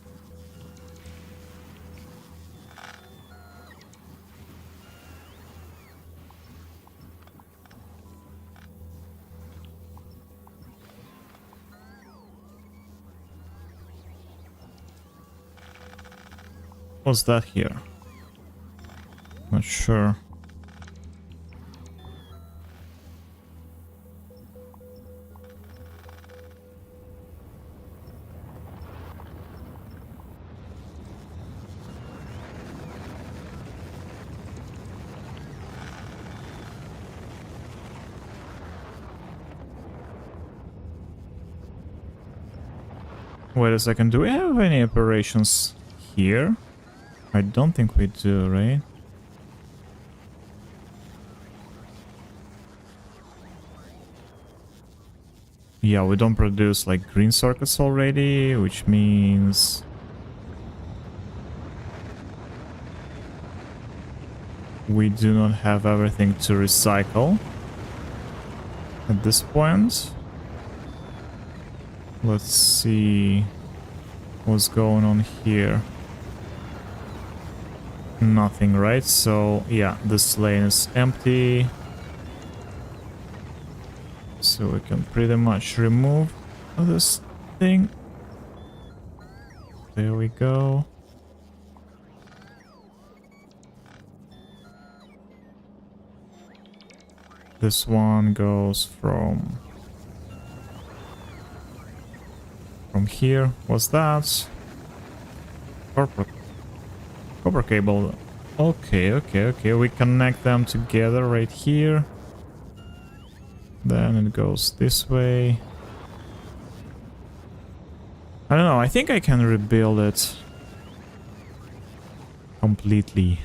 What's that here? Not sure. Wait a second, do we have any operations here? I don't think we do, right? Yeah, we don't produce like green circuits already, which means we do not have everything to recycle at this point. Let's see what's going on here. Nothing, right? So yeah, this lane is empty. So we can pretty much remove this thing. There we go. This one goes from here. What's that? Copper cable. Okay. We connect them together right here. Then it goes this way. I don't know, I think I can rebuild it completely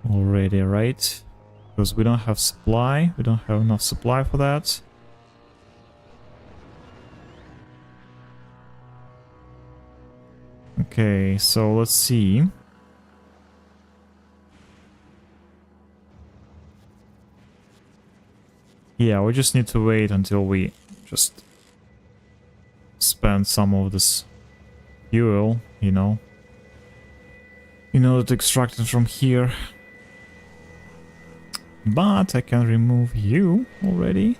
already, right? Because we don't have supply. We don't have enough supply for that. Okay, so let's see. Yeah, we just need to wait until we just spend some of this fuel, you know, in order to extract it from here. But I can remove you already.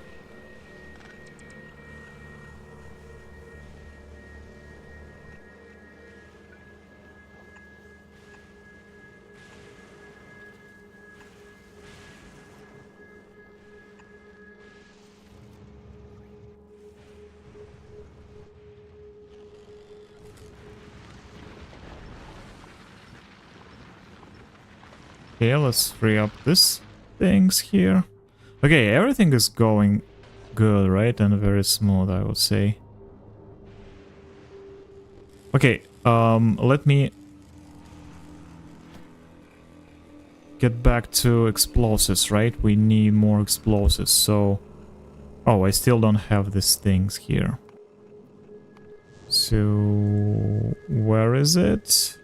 Okay, let's free up this things here. Okay, everything is going good, right? And very smooth, I would say. Okay, let me get back to explosives, right? We need more explosives, so... Oh, I still don't have these things here. So... where is it?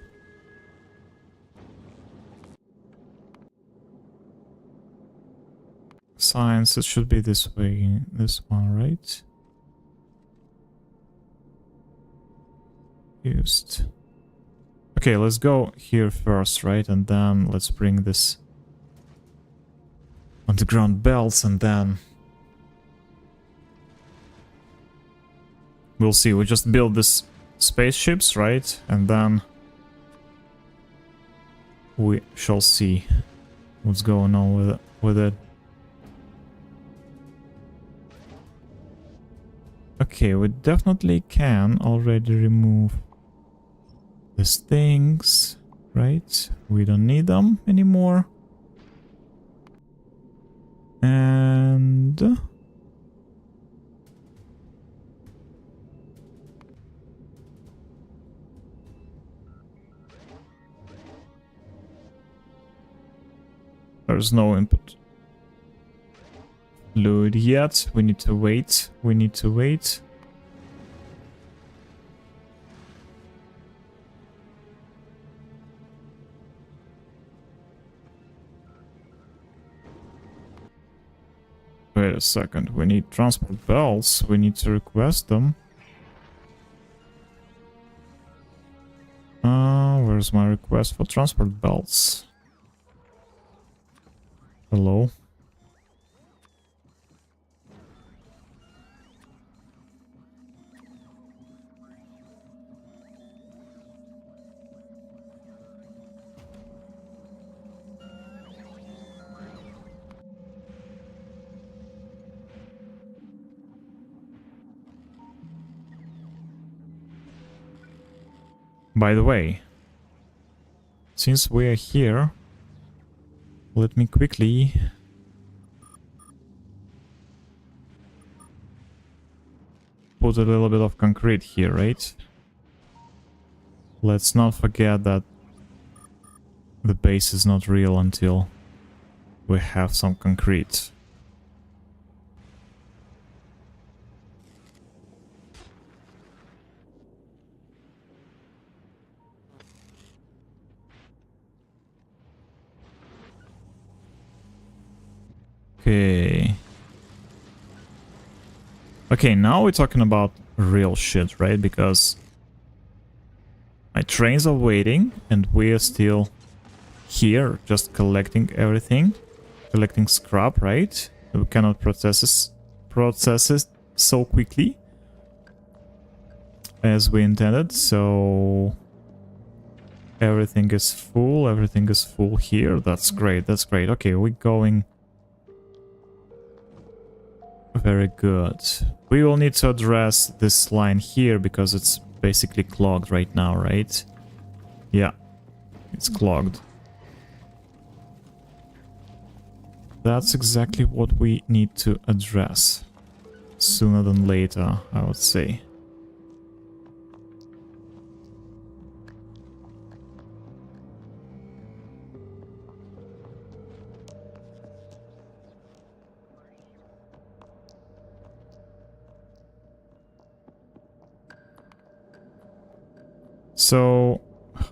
Science, it should be this way. This one, right? Used. Okay, let's go here first, right? And then let's bring this underground belts, and then we'll see. We just build this spaceships, right? And then we shall see what's going on with it. Okay, we definitely can already remove these things, right? We don't need them anymore. And... there's no input fluid yet. We need to wait. We need to wait. Wait a second, we need transport belts, we need to request them. Where's my request for transport belts? Hello? By the way, since we are here, let me quickly put a little bit of concrete here, right? Let's not forget that the base is not real until we have some concrete. Okay. Okay, now we're talking about real shit, right? Because my trains are waiting and we are still here just collecting everything. Collecting scrap, right? We cannot process it so quickly as we intended, so everything is full here. That's great, that's great. Okay, we're going very good. We will need to address this line here because it's basically clogged right now, right? Yeah, it's clogged. That's exactly what we need to address. Sooner than later, I would say. So,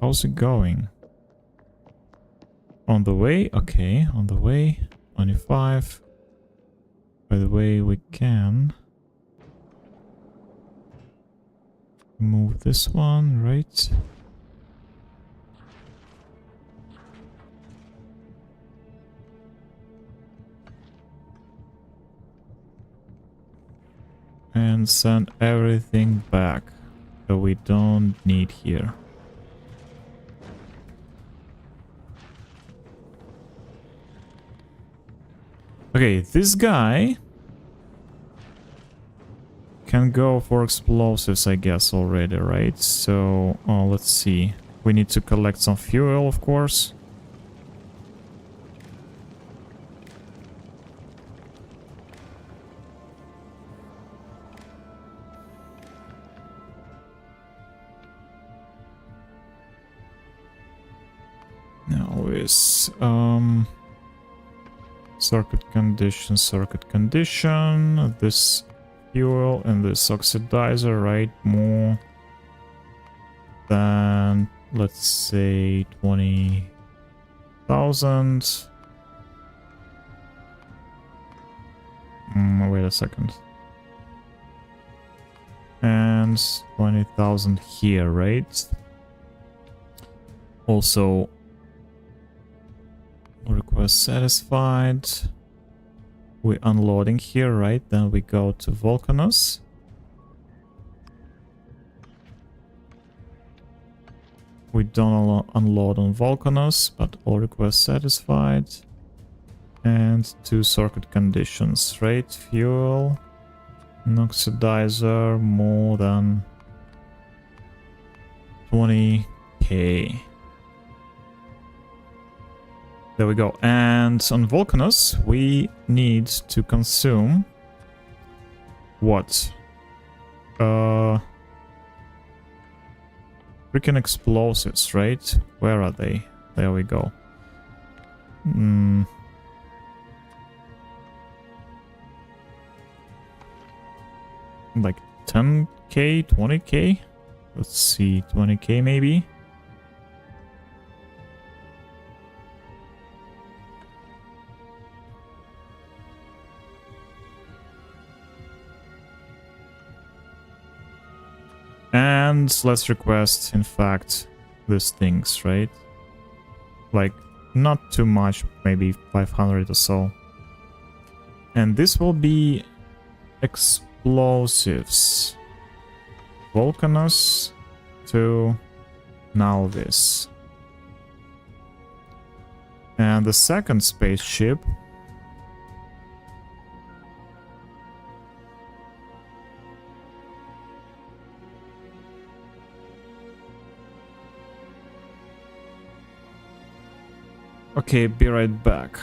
how's it going? On the way? Okay, on the way. 25. By the way, we can move this one, right? And send everything back that we don't need here. Okay, this guy can go for explosives, I guess, already, right? So, let's see. We need to collect some fuel, of course. Now is circuit condition, this fuel and this oxidizer, right? More than, let's say, 20,000. Wait a second. And 20,000 here, right? Also, request satisfied. We're unloading here, right? Then we go to Volcanos. We don't unload on Volcanos, but all requests satisfied. And 2 circuit conditions, right? Fuel, an oxidizer, more than 20k. There we go. And on Volcanos, we need to consume what? Freaking explosives, right? Where are they? There we go. Like 10k, 20k? Let's see, 20k maybe? And let's request, in fact, these things, right? Like, not too much, maybe 500 or so. And this will be explosives. Volcanos to Nauvis. And the second spaceship okay, be right back.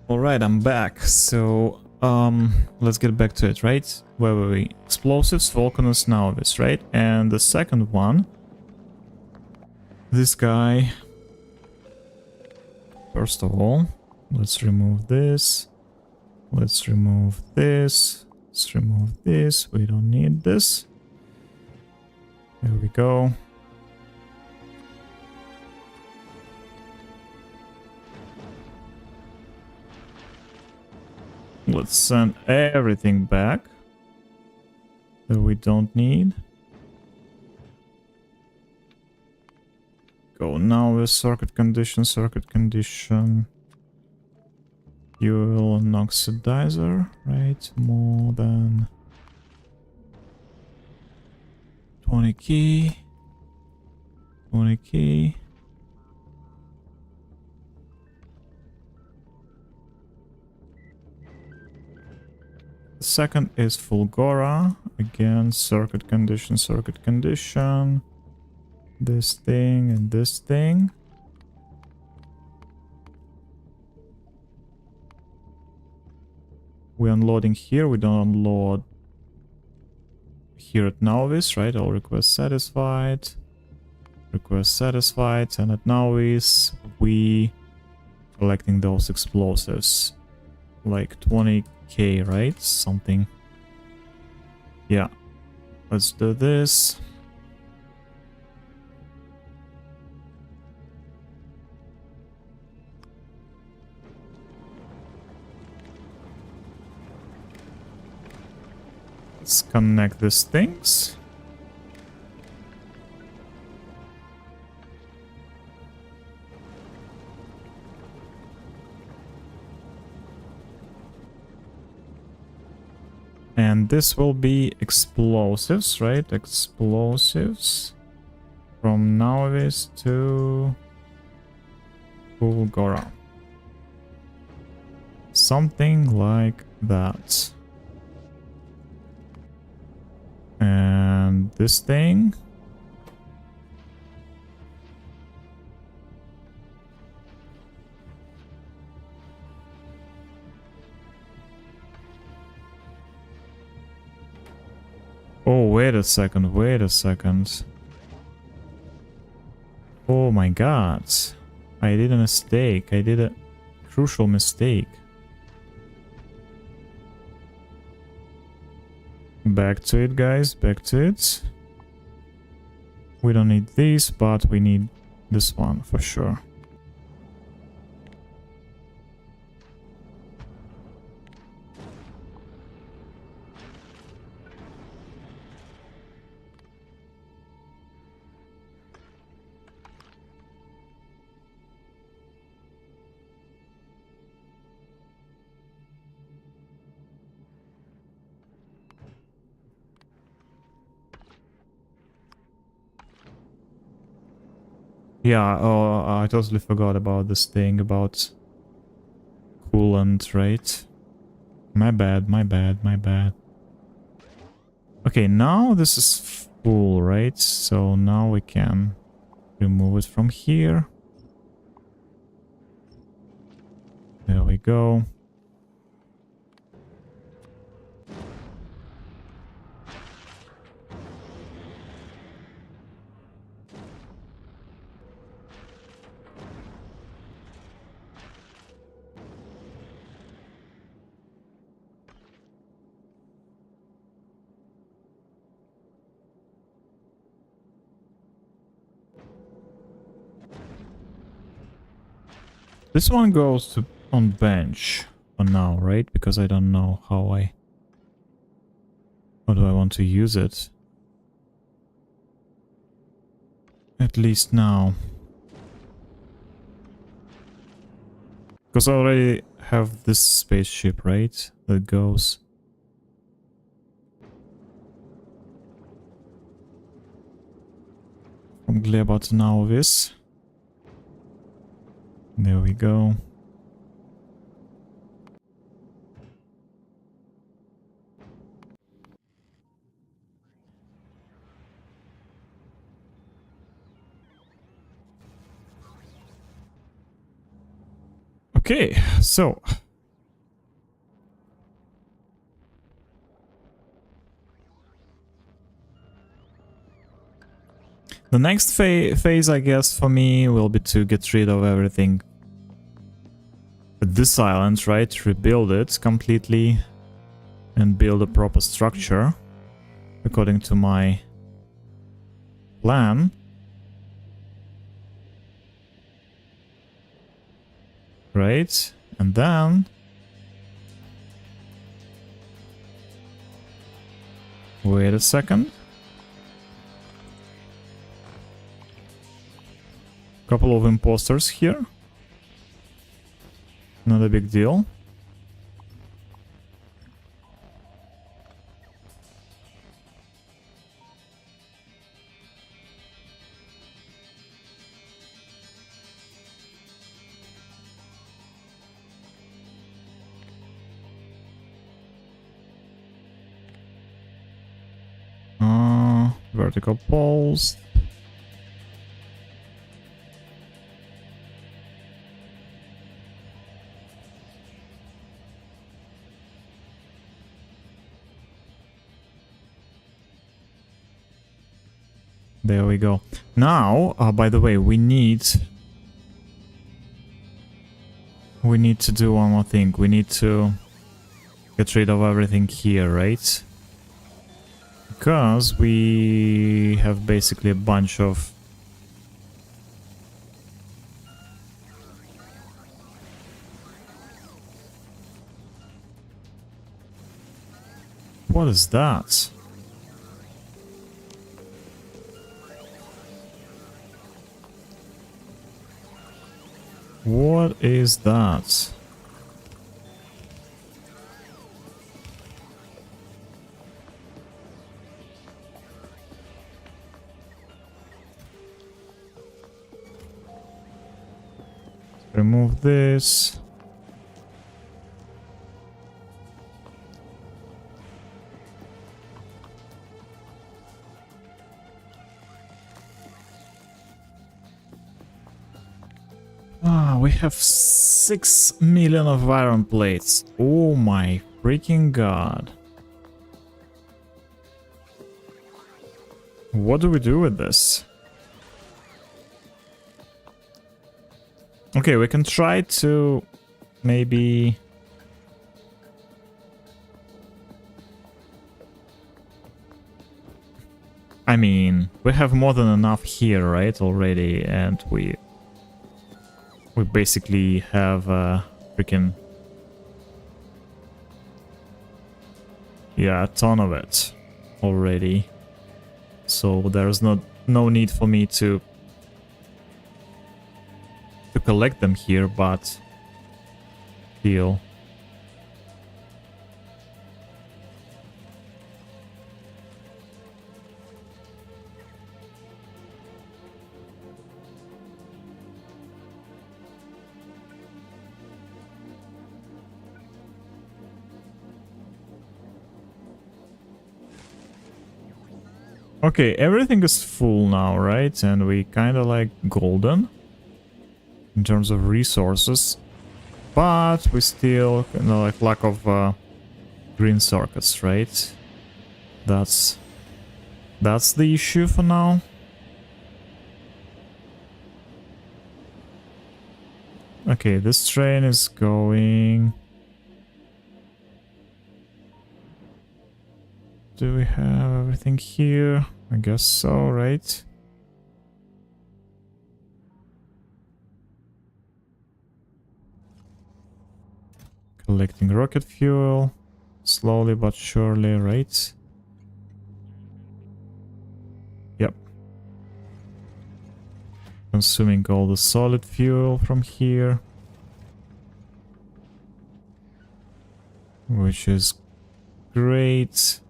Alright, I'm back. So, let's get back to it, right? Where were we? Explosives, Volcanus, Nauvis, right? And the second one, this guy. First of all, let's remove this. Let's remove this. Let's remove this. We don't need this. There we go. Let's send everything back that we don't need. Go now with circuit condition, fuel and oxidizer, right? More than 20 key. 20 key. The second is Fulgora. Again, circuit condition. This thing and this thing. We're unloading here. We don't unload here at Nauvis, right? All requests satisfied. Request satisfied. And at Nauvis, we collecting those explosives. Like 20k, right? Something. Yeah. Let's do this. Let's connect these things. And this will be explosives, right? Explosives from Nauvis to Fulgora. Something like that. And this thing. Oh, wait a second. Oh my god. I did a mistake. I did a crucial mistake. Back to it, guys. Back to it. We don't need these, but we need this one for sure. Yeah, oh, I totally forgot about this thing about coolant, right? My bad, my bad, my bad. Okay, now this is full, right? So now we can remove it from here. There we go. This one goes to on bench for now, right? Because I don't know how do I want to use it? At least now. Because I already have this spaceship, right? That goes. From Gleba to Nauvis. There we go. Okay, so the next phase, I guess, for me will be to get rid of everything at this island, right? Rebuild it completely and build a proper structure according to my plan. Right? And then wait a second. Couple of imposters here. Not a big deal. Vertical poles. There we go. Now, by the way, we need to do one more thing. We need to get rid of everything here, right? Because we have basically a bunch of what is that? What is that? Remove this. We have 6 million of iron plates. Oh my freaking god. What do we do with this? Okay, we can try to maybe... I mean, we have more than enough here, right, already, and we basically have a freaking... yeah, a ton of it already. So there's no need for me to collect them here, but still. Okay, everything is full now, right? And we kind of like golden in terms of resources. But we still, you know, like lack of green circuits, right? That's the issue for now. Okay, this train is going... Do we have everything here? I guess so, right? Collecting rocket fuel. Slowly but surely, right? Yep. Consuming all the solid fuel from here. Which is great.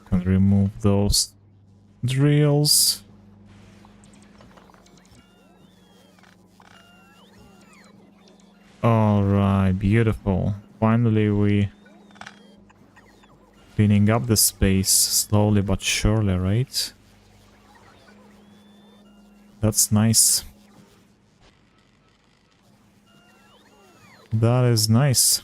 Can remove those drills. Alright, beautiful. Finally we cleaning up the space slowly but surely, right? That's nice. That is nice.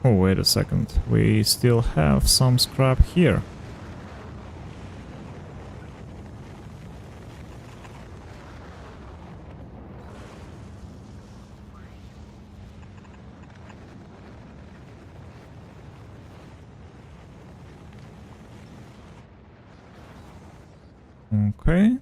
Oh, wait a second. We still have some scrap here. Okay.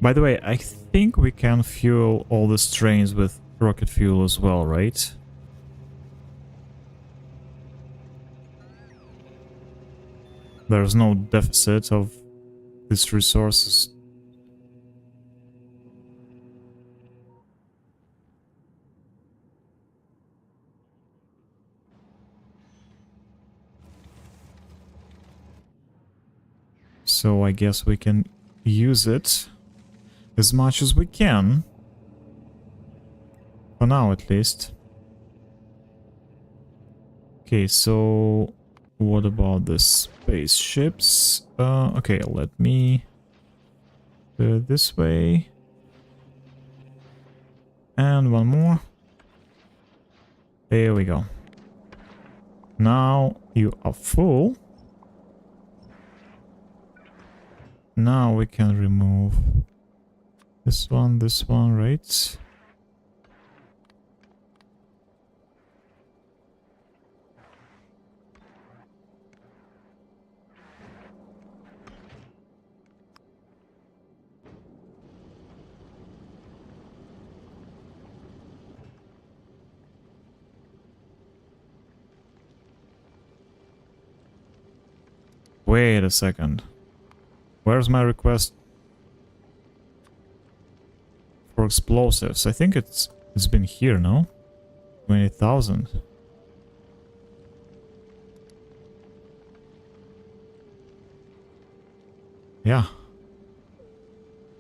By the way, I think we can fuel all these trains with rocket fuel as well, right? There's no deficit of these resources. So I guess we can use it as much as we can. For now, at least. Okay, so what about the spaceships? Okay, let me do it this way. And one more. There we go. Now you are full. Now we can remove this one, right? Wait a second. Where's my request for explosives? I think it's been here, no? 20,000. Yeah.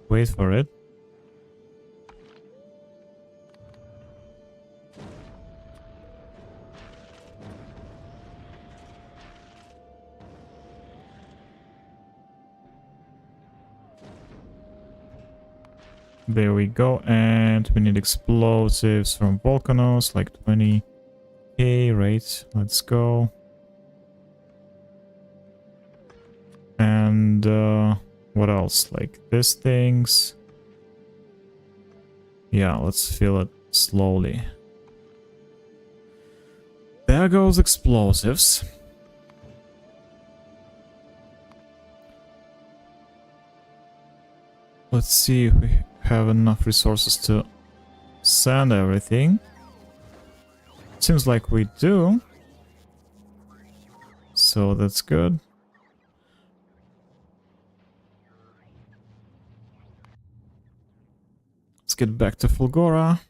Wait for it. There we go, and we need explosives from Volcanos, like 20k, right? Let's go. And what else? Like these things. Yeah, let's fill it slowly. There goes explosives. Let's see if we have enough resources to send everything. Seems like we do. So that's good. Let's get back to Fulgora.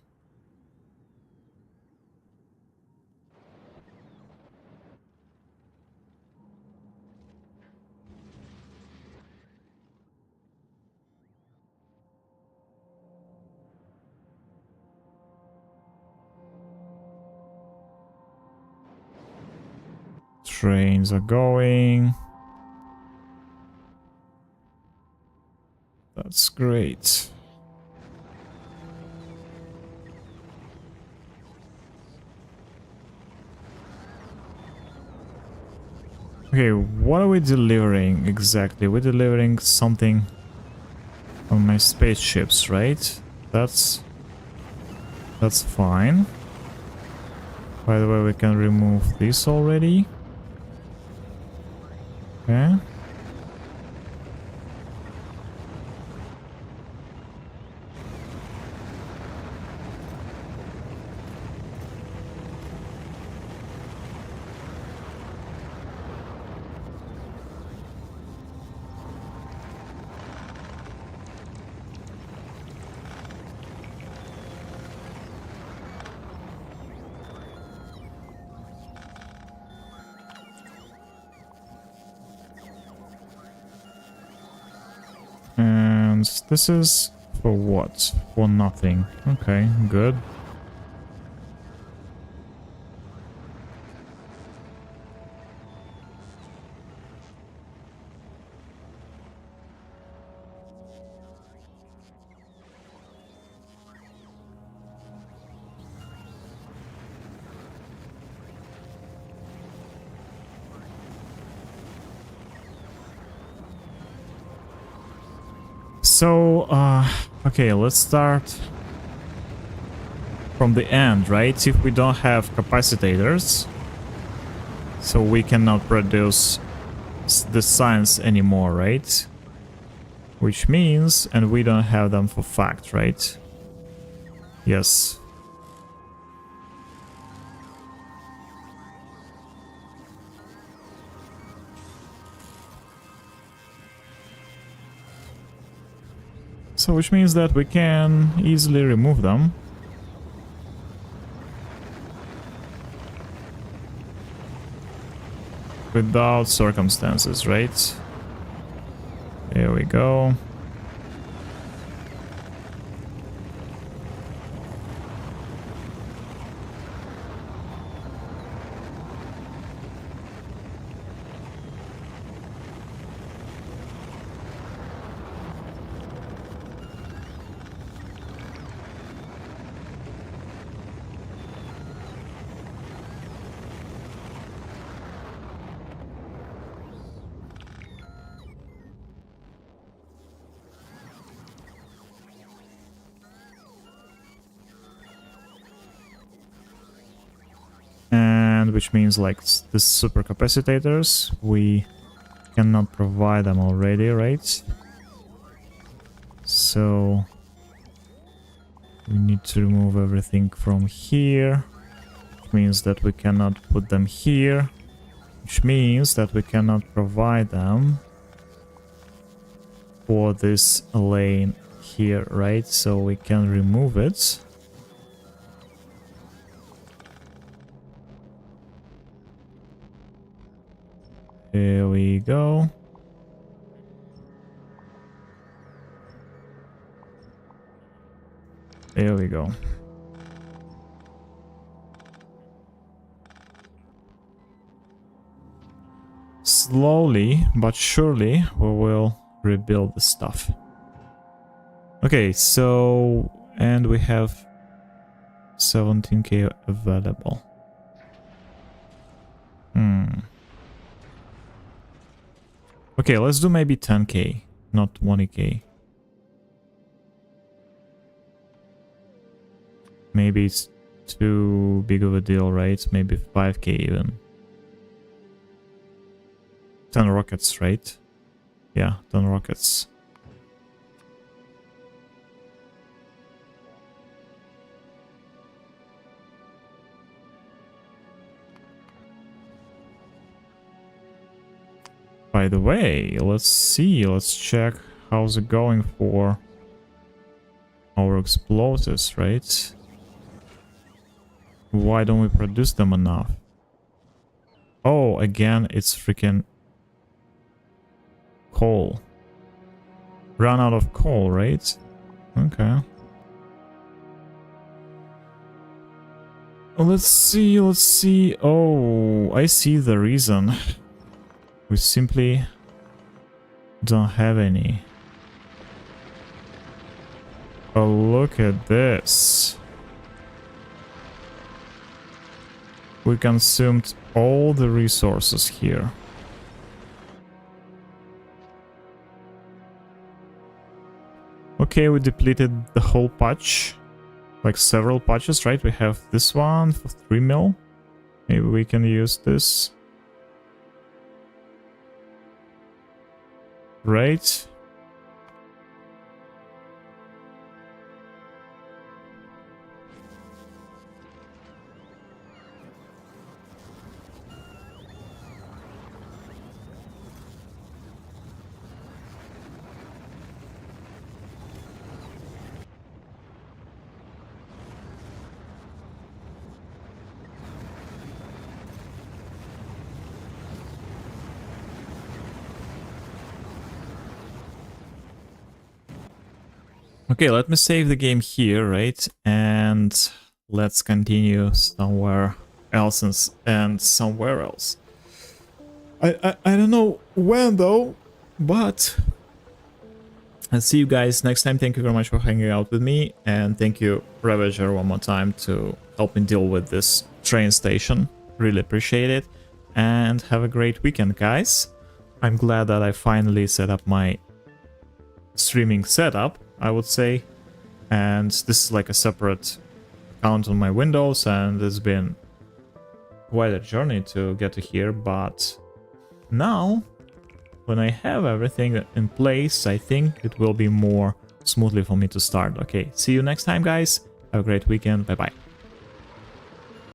Trains are going. That's great. Okay, what are we delivering exactly? We're delivering something on my spaceships, right? That's fine. By the way, we can remove this already. Okay. And this is for what? For nothing. Okay, good. So, okay, let's start from the end, right? If we don't have capacitors, so we cannot produce the science anymore, right? Which means, and we don't have them for fact, right? Yes. So which means that we can easily remove them. Without circumstances, right? Here we go. And which means like the supercapacitors, we cannot provide them already, right? So we need to remove everything from here, which means that we cannot put them here, which means that we cannot provide them for this lane here, right? So we can remove it. Here we go. There we go. Slowly but surely we will rebuild the stuff. Okay, so and we have 17k available. Okay, let's do maybe 10k, not 20k. Maybe it's too big of a deal, right? Maybe 5k even. 10 rockets, right? Yeah, 10 rockets. By the way, let's see, let's check how's it going for our explosives, right? Why don't we produce them enough? Oh, again, it's freaking coal. Run out of coal, right? Okay. Let's see, let's see. Oh, I see the reason. We simply don't have any. Oh, look at this. We consumed all the resources here. Okay, we depleted the whole patch. Like several patches, right? We have this one for 3 mil. Maybe we can use this. Right? Okay, let me save the game here, right? And let's continue somewhere else and somewhere else. I don't know when though, but I'll see you guys next time. Thank you very much for hanging out with me, and thank you Ravager one more time to help me deal with this train station. Really appreciate it, and have a great weekend, guys. I'm glad that I finally set up my streaming setup, I would say, and this is like a separate account on my Windows, and it's been quite a journey to get to here, but now when I have everything in place, I think it will be more smoothly for me to start. Okay, see you next time, guys. Have a great weekend. Bye bye.